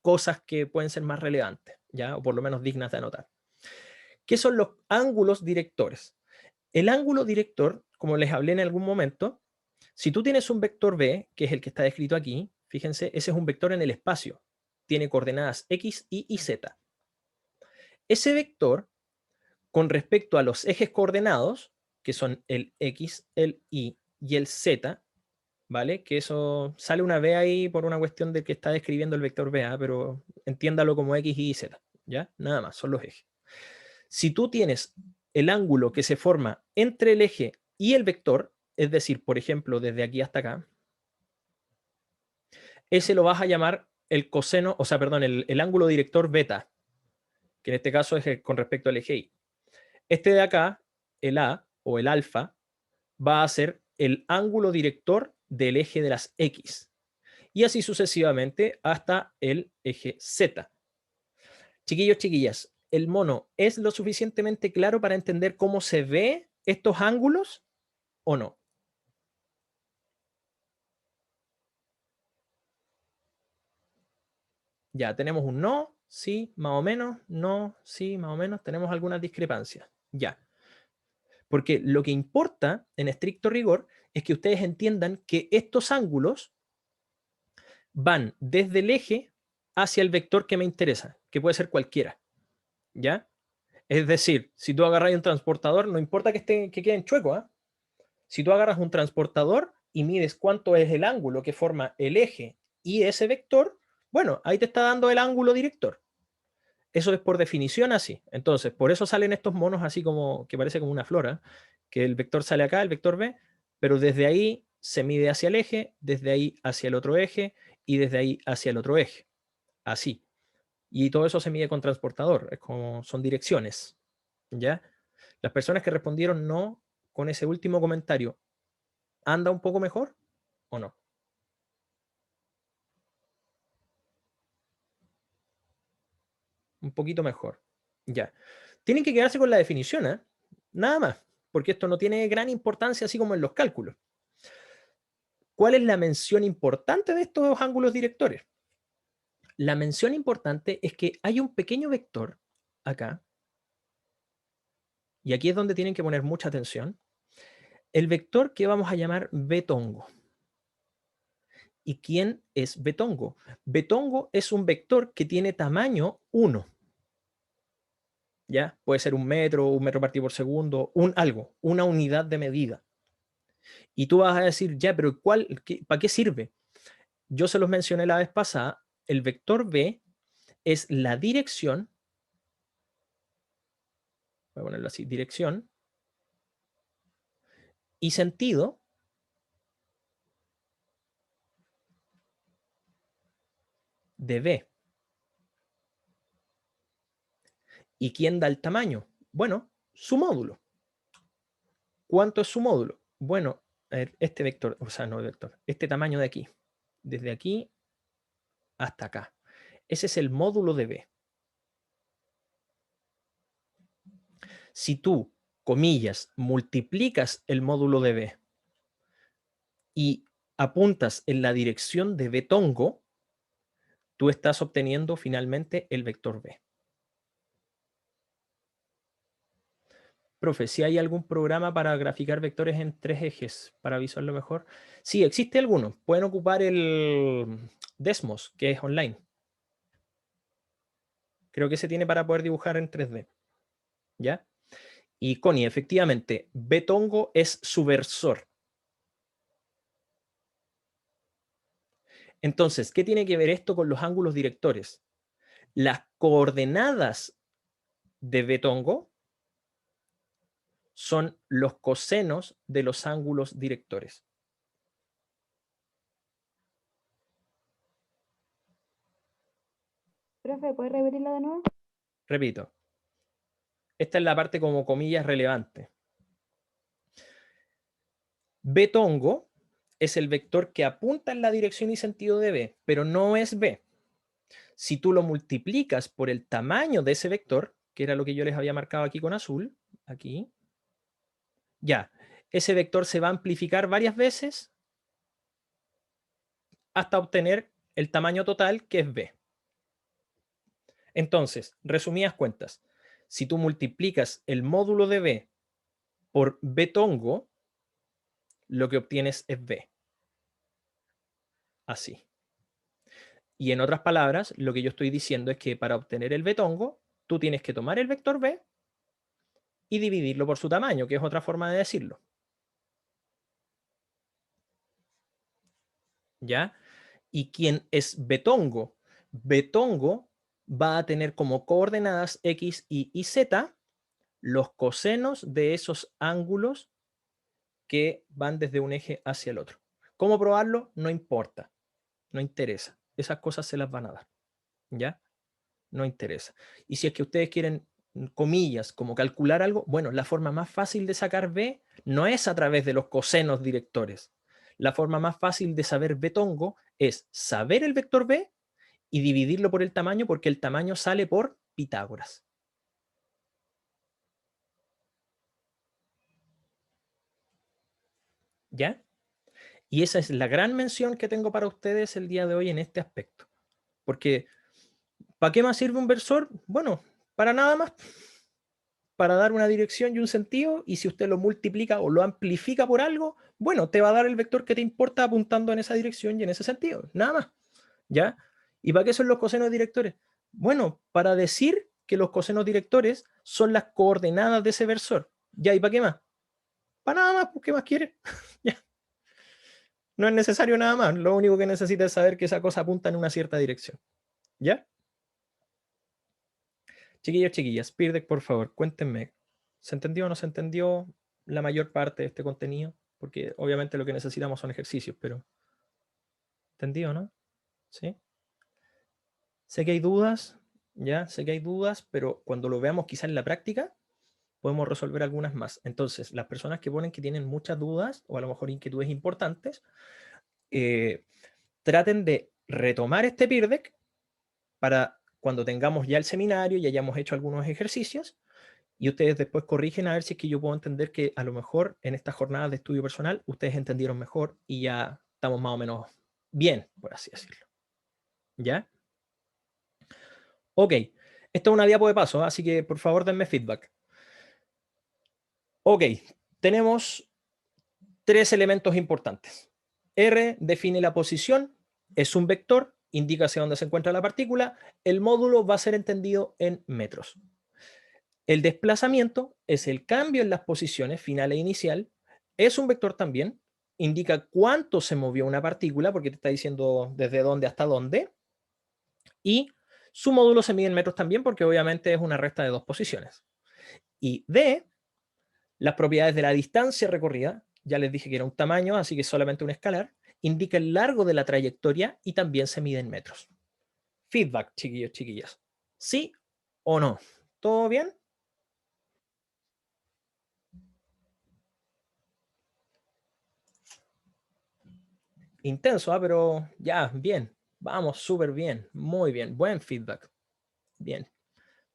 cosas que pueden ser más relevantes, ¿ya? O por lo menos dignas de anotar. ¿Qué son los ángulos directores? El ángulo director, como les hablé en algún momento, si tú tienes un vector B, que es el que está descrito aquí, fíjense, ese es un vector en el espacio. Tiene coordenadas X, Y y Z. Ese vector, con respecto a los ejes coordenados, que son el X, el Y y el Z, ¿vale? Que eso sale una B ahí por una cuestión de que está describiendo el vector BA, pero entiéndalo como X, Y y Z, ¿ya? Nada más, son los ejes. Si tú tienes el ángulo que se forma entre el eje y el vector, es decir, por ejemplo, desde aquí hasta acá, ese lo vas a llamar el coseno, o sea, perdón, el ángulo director beta, que en este caso es con respecto al eje Y. Este de acá, el A o el alfa, va a ser el ángulo director del eje de las X. Y así sucesivamente hasta el eje Z. Chiquillos, chiquillas, ¿el mono es lo suficientemente claro para entender cómo se ve estos ángulos o no? Ya, tenemos un no, sí, más o menos, no, sí, más o menos, tenemos algunas discrepancias. Ya. Porque lo que importa, en estricto rigor, es que ustedes entiendan que estos ángulos van desde el eje hacia el vector que me interesa, que puede ser cualquiera. ¿Ya? Es decir, si tú agarras un transportador, no importa que quede en chueco, ¿eh? Si tú agarras un transportador y mides cuánto es el ángulo que forma el eje y ese vector, bueno, ahí te está dando el ángulo director. Eso es por definición así. Entonces, por eso salen estos monos así como, que parece como una flora, que el vector sale acá, el vector B, pero desde ahí se mide hacia el eje, desde ahí hacia el otro eje y desde ahí hacia el otro eje. Así. Y todo eso se mide con transportador, es como, son direcciones. ¿Ya? Las personas que respondieron no con ese último comentario, ¿anda un poco mejor o no? Un poquito mejor. Ya. Tienen que quedarse con la definición, ¿eh? Nada más, porque esto no tiene gran importancia así como en los cálculos. ¿Cuál es la mención importante de estos ángulos directores? La mención importante es que hay un pequeño vector acá, y aquí es donde tienen que poner mucha atención, el vector que vamos a llamar Betongo. ¿Y quién es Betongo? Betongo es un vector que tiene tamaño 1. ¿Ya? Puede ser un metro partido por segundo, algo, una unidad de medida. Y tú vas a decir, ya, pero ¿para qué sirve? Yo se los mencioné la vez pasada, el vector B es la dirección, voy a ponerlo así, dirección y sentido de B. ¿Y quién da el tamaño? Bueno, su módulo. ¿Cuánto es su módulo? Bueno, este vector, o sea, no el vector, este tamaño de aquí, desde aquí hasta acá. Ese es el módulo de B. Si tú, comillas, multiplicas el módulo de B y apuntas en la dirección de Betongo, tú estás obteniendo finalmente el vector B. Profe, si hay algún programa para graficar vectores en 3 ejes para visualizarlo mejor. Sí, existe alguno. Pueden ocupar el Desmos, que es online. Creo que se tiene para poder dibujar en 3D. ¿Ya? Y Connie, efectivamente, Betongo es subversor. Entonces, ¿qué tiene que ver esto con los ángulos directores? Las coordenadas de Betongo son los cosenos de los ángulos directores. Profe, ¿puedes repetirlo de nuevo? Repito, esta es la parte como comillas relevante. Betongo es el vector que apunta en la dirección y sentido de B, pero no es B. Si tú lo multiplicas por el tamaño de ese vector, que era lo que yo les había marcado aquí con azul, aquí, ya, ese vector se va a amplificar varias veces hasta obtener el tamaño total, que es B. Entonces, resumidas cuentas, si tú multiplicas el módulo de B por Betongo, lo que obtienes es B. Así. Y en otras palabras, lo que yo estoy diciendo es que para obtener el Betongo, tú tienes que tomar el vector B y dividirlo por su tamaño, que es otra forma de decirlo. ¿Ya? ¿Y quién es Betongo? Betongo va a tener como coordenadas X, Y Z los cosenos de esos ángulos que van desde un eje hacia el otro. ¿Cómo probarlo? No importa, no interesa. Esas cosas se las van a dar. ¿Ya? No interesa. Y si es que ustedes quieren, comillas, como calcular algo, bueno, la forma más fácil de sacar B no es a través de los cosenos directores. La forma más fácil de saber Betongo es saber el vector B y dividirlo por el tamaño, porque el tamaño sale por Pitágoras. ¿Ya? Y esa es la gran mención que tengo para ustedes el día de hoy en este aspecto. Porque, ¿para qué más sirve un versor? Bueno, para nada más. Para dar una dirección y un sentido, y si usted lo multiplica o lo amplifica por algo, bueno, te va a dar el vector que te importa apuntando en esa dirección y en ese sentido. Nada más. ¿Ya? ¿Y para qué son los cosenos directores? Bueno, para decir que los cosenos directores son las coordenadas de ese versor. ¿Ya? ¿Y para qué más? Para nada más, pues, ¿qué más quiere? ¿Ya? No es necesario nada más. Lo único que necesita es saber que esa cosa apunta en una cierta dirección. ¿Ya? Chiquillos, chiquillas, Pirdec, por favor, cuéntenme. ¿Se entendió o no se entendió la mayor parte de este contenido? Porque obviamente lo que necesitamos son ejercicios, pero... ¿Entendido, no? ¿Sí? Sé que hay dudas, ya, sé que hay dudas, pero cuando lo veamos quizás en la práctica, podemos resolver algunas más. Entonces, las personas que ponen que tienen muchas dudas, o a lo mejor inquietudes importantes, traten de retomar este Pirdec para cuando tengamos ya el seminario y hayamos hecho algunos ejercicios, y ustedes después corrigen a ver si es que yo puedo entender que a lo mejor en estas jornadas de estudio personal ustedes entendieron mejor y ya estamos más o menos bien, por así decirlo. ¿Ya? Ok, esto es una diapo de paso, así que por favor denme feedback. Ok, tenemos 3 elementos importantes. R define la posición, es un vector, indica hacia dónde se encuentra la partícula. El módulo va a ser entendido en metros. El desplazamiento es el cambio en las posiciones final e inicial. Es un vector también, indica cuánto se movió una partícula, porque te está diciendo desde dónde hasta dónde. Y su módulo se mide en metros también, porque obviamente es una resta de 2 posiciones. Y D, las propiedades de la distancia recorrida, ya les dije que era un tamaño, así que es solamente un escalar, indica el largo de la trayectoria y también se mide en metros. Feedback, chiquillos, chiquillas. ¿Sí o no? ¿Todo bien? Intenso, pero ya, bien. Vamos, súper bien. Muy bien. Buen feedback. Bien.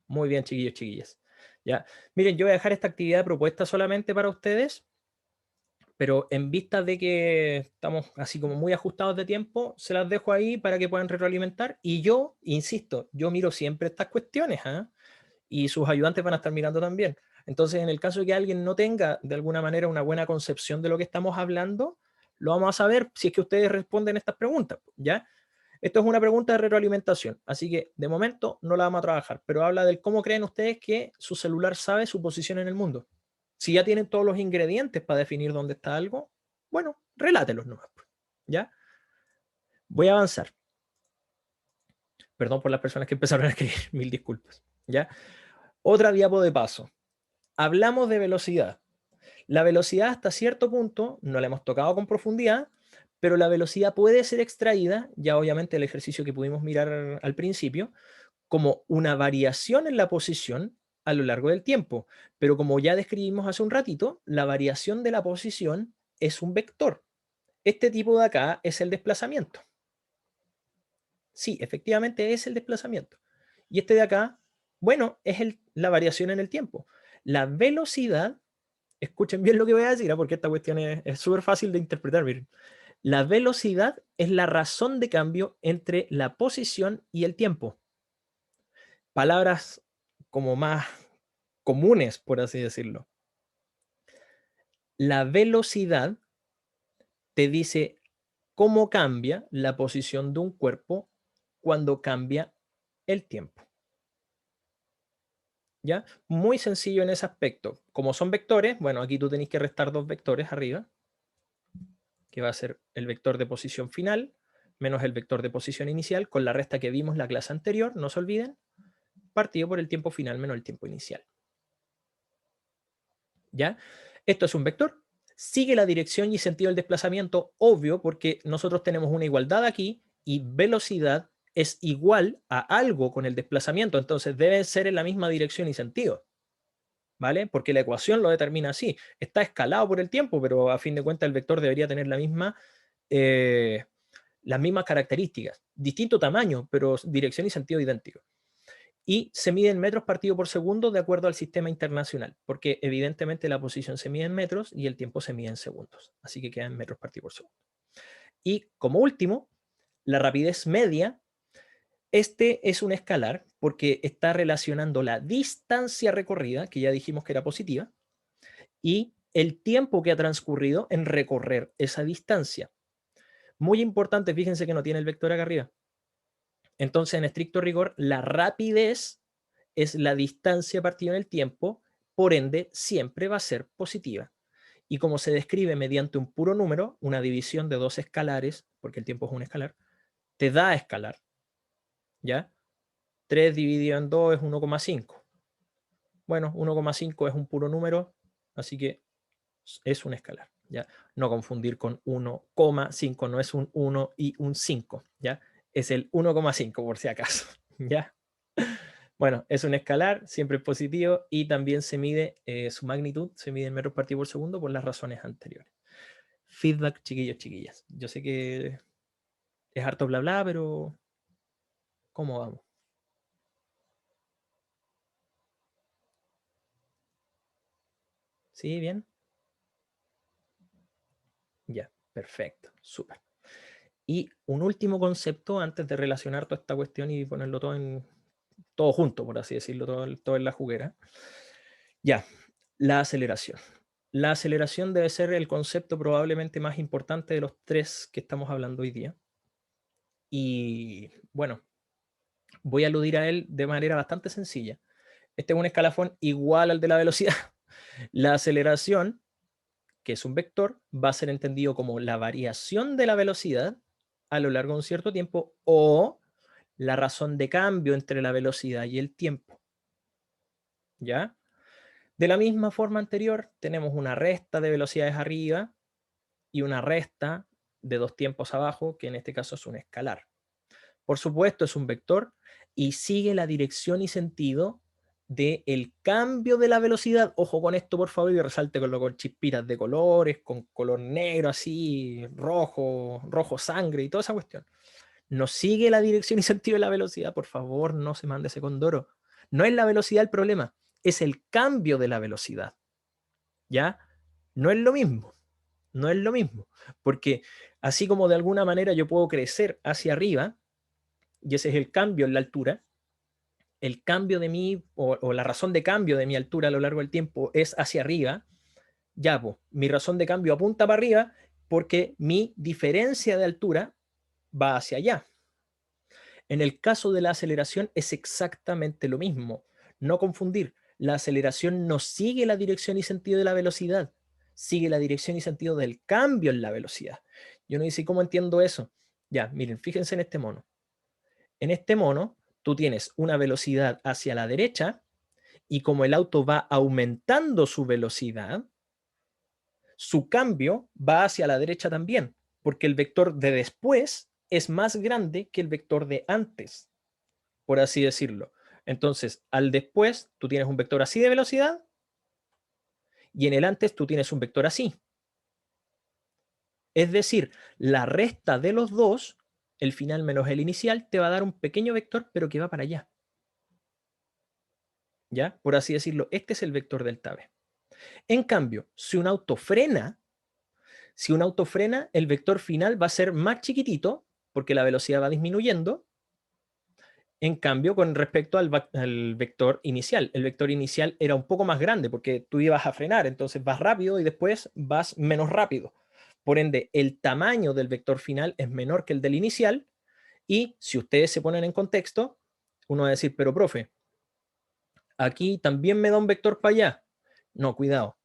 Muy bien, chiquillos, chiquillas. Ya. Miren, yo voy a dejar esta actividad propuesta solamente para ustedes, pero en vista de que estamos así como muy ajustados de tiempo, se las dejo ahí para que puedan retroalimentar. Y yo, insisto, yo miro siempre estas cuestiones, ¿eh? Y sus ayudantes van a estar mirando también. Entonces, en el caso de que alguien no tenga de alguna manera una buena concepción de lo que estamos hablando, lo vamos a saber si es que ustedes responden estas preguntas, ¿ya? Esto es una pregunta de retroalimentación, así que de momento no la vamos a trabajar, pero habla del cómo creen ustedes que su celular sabe su posición en el mundo. Si ya tienen todos los ingredientes para definir dónde está algo, bueno, relátelos nomás, ¿ya? Voy a avanzar. Perdón por las personas que empezaron a escribir, mil disculpas, ¿ya? Otra diapo de paso. Hablamos de velocidad. La velocidad hasta cierto punto no la hemos tocado con profundidad, pero la velocidad puede ser extraída, ya obviamente el ejercicio que pudimos mirar al principio, como una variación en la posición a lo largo del tiempo. Pero como ya describimos hace un ratito, la variación de la posición es un vector. Este tipo de acá es el desplazamiento. Sí, efectivamente es el desplazamiento. Y este de acá, bueno, es la variación en el tiempo. La velocidad, escuchen bien lo que voy a decir, porque esta cuestión es súper fácil de interpretar. Miren. La velocidad es la razón de cambio entre la posición y el tiempo. Palabras como más comunes, por así decirlo. La velocidad te dice cómo cambia la posición de un cuerpo cuando cambia el tiempo. ¿Ya? Muy sencillo en ese aspecto. Como son vectores, bueno, aquí tú tenés que restar 2 vectores arriba, que va a ser el vector de posición final menos el vector de posición inicial, con la resta que vimos la clase anterior, no se olviden, partido por el tiempo final menos el tiempo inicial. ¿Ya? Esto es un vector. Sigue la dirección y sentido del desplazamiento, obvio, porque nosotros tenemos una igualdad aquí y velocidad es igual a algo con el desplazamiento, entonces debe ser en la misma dirección y sentido, ¿vale? Porque la ecuación lo determina así. Está escalado por el tiempo, pero a fin de cuentas el vector debería tener las mismas características. Distinto tamaño, pero dirección y sentido idéntico. Y se mide en metros partido por segundo de acuerdo al sistema internacional, porque evidentemente la posición se mide en metros y el tiempo se mide en segundos, así que queda en metros partido por segundo. Y como último, la rapidez media. Este es un escalar porque está relacionando la distancia recorrida, que ya dijimos que era positiva, y el tiempo que ha transcurrido en recorrer esa distancia. Muy importante, fíjense que no tiene el vector acá arriba. Entonces, en estricto rigor, la rapidez es la distancia partida en el tiempo, por ende, siempre va a ser positiva. Y como se describe mediante un puro número, una división de 2 escalares, porque el tiempo es un escalar, te da escalar. ¿Ya? 3 dividido en 2 es 1,5. Bueno, 1,5 es un puro número, así que es un escalar. ¿Ya? No confundir con 1,5, no es un 1 y un 5, ¿ya? Es el 1,5 por si acaso, ¿ya? Bueno, es un escalar, siempre es positivo y también se mide su magnitud, se mide en metros partidos por segundo por las razones anteriores. Feedback, chiquillos, chiquillas. Yo sé que es harto bla bla, pero ¿cómo vamos? ¿Sí? ¿Bien? Ya, perfecto, súper. Y un último concepto antes de relacionar toda esta cuestión y ponerlo todo junto, por así decirlo, todo en la juguera. Ya, la aceleración. La aceleración debe ser el concepto probablemente más importante de los 3 que estamos hablando hoy día. Y bueno, voy a aludir a él de manera bastante sencilla. Este es un escalafón igual al de la velocidad. La aceleración, que es un vector, va a ser entendido como la variación de la velocidad a lo largo de un cierto tiempo o la razón de cambio entre la velocidad y el tiempo. ¿Ya? De la misma forma anterior, tenemos una resta de velocidades arriba y una resta de 2 tiempos abajo, que en este caso es un escalar. Por supuesto, es un vector y sigue la dirección y sentido del cambio de la velocidad. Ojo con esto, por favor, y resalte con chispitas de colores, con color negro así, rojo, rojo sangre y toda esa cuestión. No sigue la dirección y sentido de la velocidad, por favor, no se mande ese condoro. No es la velocidad el problema, es el cambio de la velocidad. ¿Ya? No es lo mismo. No es lo mismo. Porque así como de alguna manera yo puedo crecer hacia arriba, y ese es el cambio en la altura, el cambio de mi, o la razón de cambio de mi altura a lo largo del tiempo es hacia arriba, ya, pues, mi razón de cambio apunta para arriba porque mi diferencia de altura va hacia allá. En el caso de la aceleración es exactamente lo mismo. No confundir, la aceleración no sigue la dirección y sentido de la velocidad, sigue la dirección y sentido del cambio en la velocidad. Yo no dice cómo entiendo eso. Ya, miren, fíjense en este mono. En este mono, tú tienes una velocidad hacia la derecha y como el auto va aumentando su velocidad, su cambio va hacia la derecha también, porque el vector de después es más grande que el vector de antes, por así decirlo. Entonces, al después, tú tienes un vector así de velocidad y en el antes tú tienes un vector así. Es decir, la resta de los dos, el final menos el inicial, te va a dar un pequeño vector, pero que va para allá. ¿Ya? Por así decirlo, este es el vector delta v. En cambio, si un auto frena, el vector final va a ser más chiquitito, porque la velocidad va disminuyendo. En cambio, con respecto al vector inicial, el vector inicial era un poco más grande porque tú ibas a frenar, entonces vas rápido y después vas menos rápido. Por ende, el tamaño del vector final es menor que el del inicial y si ustedes se ponen en contexto, uno va a decir, pero profe, aquí también me da un vector para allá. No, cuidado,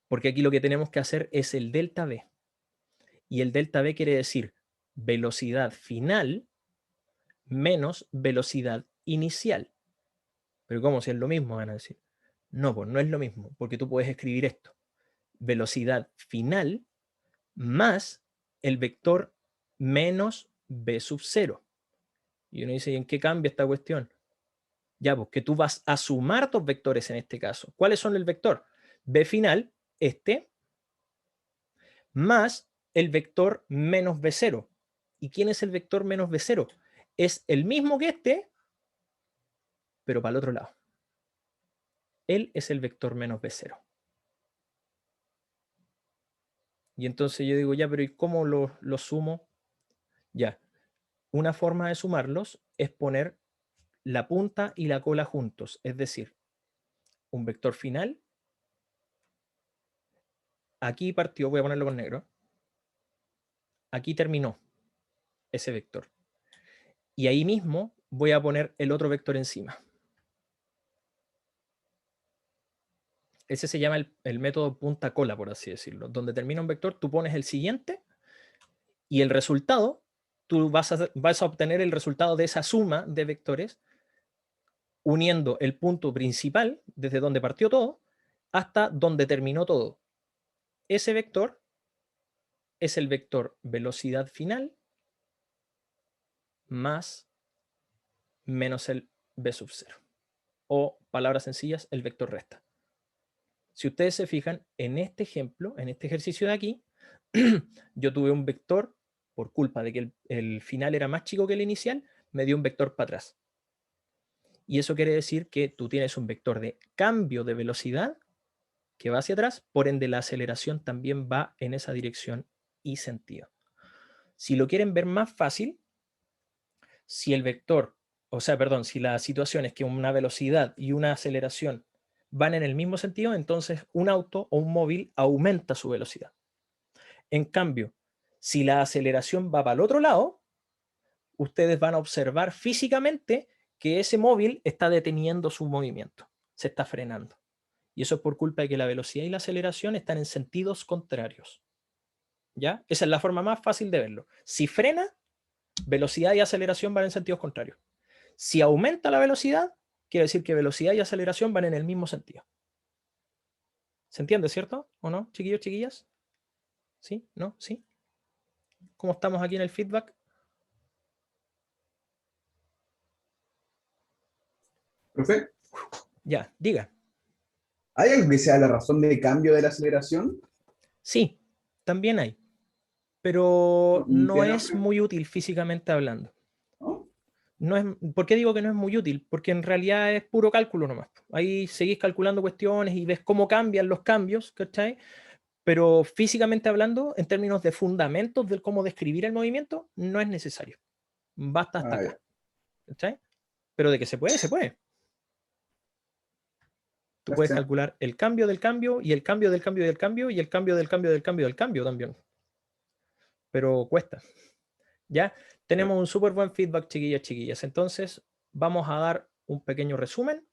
porque aquí lo que tenemos que hacer es el delta v. Y el delta v quiere decir velocidad final menos velocidad inicial. Pero ¿cómo? Si es lo mismo, van a decir. No, pues no es lo mismo, porque tú puedes escribir esto. Velocidad final más el vector menos v sub 0. Y uno dice, ¿y en qué cambia esta cuestión? Ya, pues que tú vas a sumar dos vectores en este caso. ¿Cuáles son el vector? V final, este, más el vector menos v0. ¿Y quién es el vector menos v0? Es el mismo que este, pero para el otro lado. Él es el vector menos v0. Y entonces yo digo, ya, pero ¿y cómo lo sumo? Ya, una forma de sumarlos es poner la punta y la cola juntos. Es decir, un vector final. Aquí partió, voy a ponerlo con negro. Aquí terminó ese vector. Y ahí mismo voy a poner el otro vector encima. Ese se llama el método punta-cola, por así decirlo. Donde termina un vector, tú pones el siguiente y el resultado, tú vas a obtener el resultado de esa suma de vectores uniendo el punto principal, desde donde partió todo, hasta donde terminó todo. Ese vector es el vector velocidad final más menos el b sub 0. O, palabras sencillas, el vector resta. Si ustedes se fijan, en este ejemplo, en este ejercicio de aquí, yo tuve un vector, por culpa de que el final era más chico que el inicial, me dio un vector para atrás. Y eso quiere decir que tú tienes un vector de cambio de velocidad que va hacia atrás, por ende la aceleración también va en esa dirección y sentido. Si lo quieren ver más fácil, si el vector, o sea, perdón, si la situación es que una velocidad y una aceleración van en el mismo sentido, entonces un auto o un móvil aumenta su velocidad. En cambio, si la aceleración va para el otro lado, ustedes van a observar físicamente que ese móvil está deteniendo su movimiento, se está frenando. Y eso es por culpa de que la velocidad y la aceleración están en sentidos contrarios. ¿Ya? Esa es la forma más fácil de verlo. Si frena, velocidad y aceleración van en sentidos contrarios. Si aumenta la velocidad, quiere decir que velocidad y aceleración van en el mismo sentido. ¿Se entiende, cierto? ¿O no, chiquillos, chiquillas? ¿Sí? ¿No? ¿Sí? ¿Cómo estamos aquí en el feedback? Profe, Ya, diga. ¿hay algo que sea la razón de cambio de la aceleración? Sí, también hay. Pero no Bien es amplio, muy útil físicamente hablando. ¿no? No es, ¿por qué digo que no es muy útil? Porque en realidad es puro cálculo nomás. Ahí seguís calculando cuestiones y ves cómo cambian los cambios, ¿cachai? Pero físicamente hablando, en términos de fundamentos del cómo describir el movimiento, no es necesario. Basta hasta Ah, acá. ya. ¿Cachai? Pero de que se puede, se puede. Tú puedes Gracias. calcular el cambio del cambio y el cambio del cambio del cambio y el cambio del cambio del cambio del cambio también. Pero cuesta. ¿Ya? Tenemos un súper buen feedback, chiquillas, chiquillas. Entonces, vamos a dar un pequeño resumen.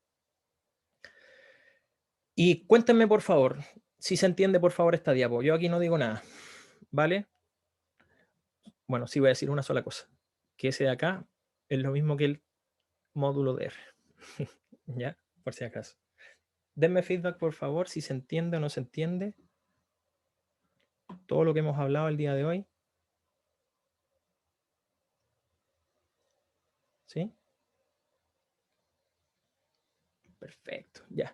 Y cuéntenme, por favor, si se entiende, por favor, esta diapo. Yo aquí no digo nada. ¿Vale? Bueno, sí voy a decir una sola cosa. Que ese de acá es lo mismo que el módulo de R. ¿Ya? Por si acaso. Denme feedback, por favor, si se entiende o no se entiende todo lo que hemos hablado el día de hoy. ¿Sí? Perfecto, ya.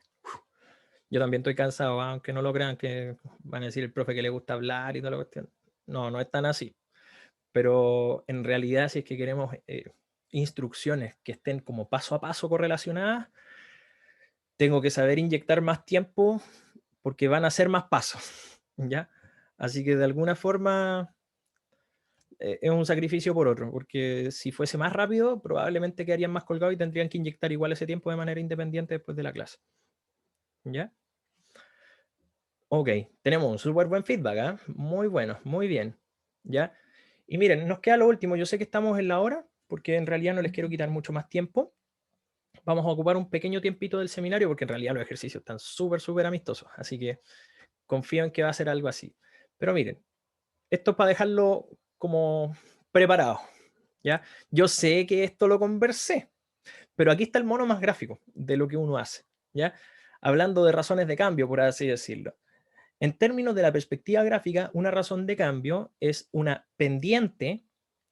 Yo también estoy cansado, aunque no lo crean, que van a decir el profe que le gusta hablar y toda la cuestión. No, no es tan así. Pero en realidad, si es que queremos instrucciones que estén como paso a paso correlacionadas, tengo que saber inyectar más tiempo porque van a ser más pasos, ¿ya? Así que de alguna forma es un sacrificio por otro, porque si fuese más rápido, probablemente quedarían más colgados y tendrían que inyectar igual ese tiempo de manera independiente después de la clase. ¿Ya? Ok, tenemos un súper buen feedback, ¿eh? Muy bueno, muy bien. ¿Ya? Y miren, nos queda lo último. Yo sé que estamos en la hora, porque en realidad no les quiero quitar mucho más tiempo. Vamos a ocupar un pequeño tiempito del seminario, porque en realidad los ejercicios están súper, súper amistosos. Así que confío en que va a ser algo así. Pero miren, esto es para dejarlo como preparado. ¿Ya? Yo sé que esto lo conversé, pero aquí está el mono más gráfico de lo que uno hace. ¿Ya? Hablando de razones de cambio, por así decirlo. En términos de la perspectiva gráfica, una razón de cambio es una pendiente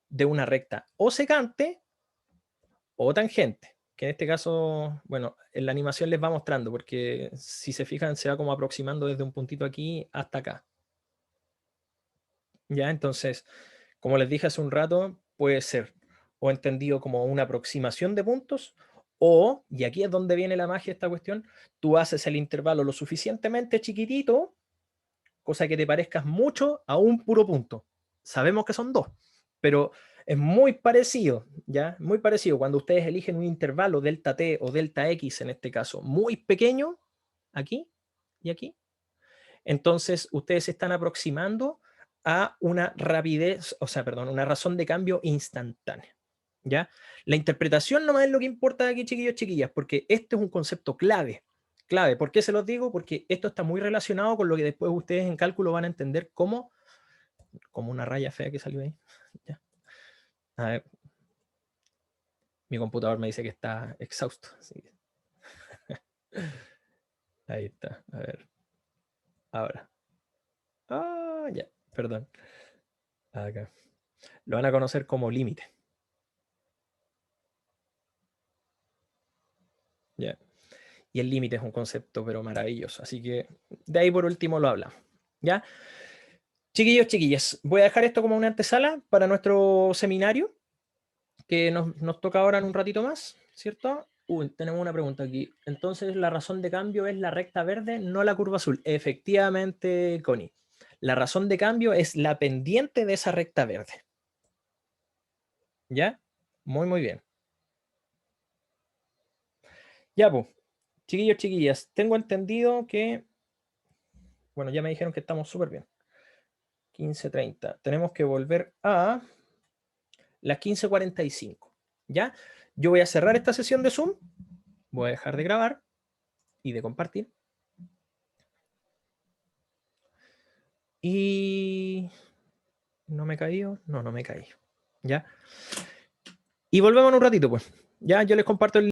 de una recta o secante o tangente, que en este caso, bueno, en la animación les va mostrando, porque si se fijan se va como aproximando desde un puntito aquí hasta acá. Ya, entonces, como les dije hace un rato, puede ser o entendido como una aproximación de puntos o, y aquí es donde viene la magia de esta cuestión, tú haces el intervalo lo suficientemente chiquitito, cosa que te parezcas mucho a un puro punto. Sabemos que son dos, pero es muy parecido, ¿ya? Muy parecido. Cuando ustedes eligen un intervalo delta t o delta x, en este caso, muy pequeño, aquí y aquí, entonces ustedes se están aproximando a una rapidez, o sea, perdón, una razón de cambio instantánea, ¿ya? La interpretación no es lo que importa aquí, chiquillos, chiquillas, porque este es un concepto clave. Clave, ¿por qué se los digo? Porque esto está muy relacionado con lo que después ustedes en cálculo van a entender como una raya fea que salió ahí. ¿Ya? A ver. Mi computador me dice que está exhausto. Así que... Ahí está. A ver. Ahora. Ah, ya. Perdón. Acá. Lo van a conocer como límite. Ya. Y el límite es un concepto, pero maravilloso. Así que de ahí por último lo hablamos. ¿Ya? Chiquillos, chiquillas, voy a dejar esto como una antesala para nuestro seminario, que nos toca ahora en un ratito más, ¿cierto? Tenemos una pregunta aquí. Entonces, la razón de cambio es la recta verde, no la curva azul. Efectivamente, Connie. La razón de cambio es la pendiente de esa recta verde. ¿Ya? Muy, muy bien. Ya, pues. Chiquillos, chiquillas, tengo entendido que... Bueno, ya me dijeron que estamos súper bien. 15:30. Tenemos que volver a las 15:45. ¿Ya? Yo voy a cerrar esta sesión de Zoom. Voy a dejar de grabar y de compartir. Y... ¿No me he caído? No, no me he caído. ¿Ya? Y volvemos en un ratito, pues. Ya, yo les comparto el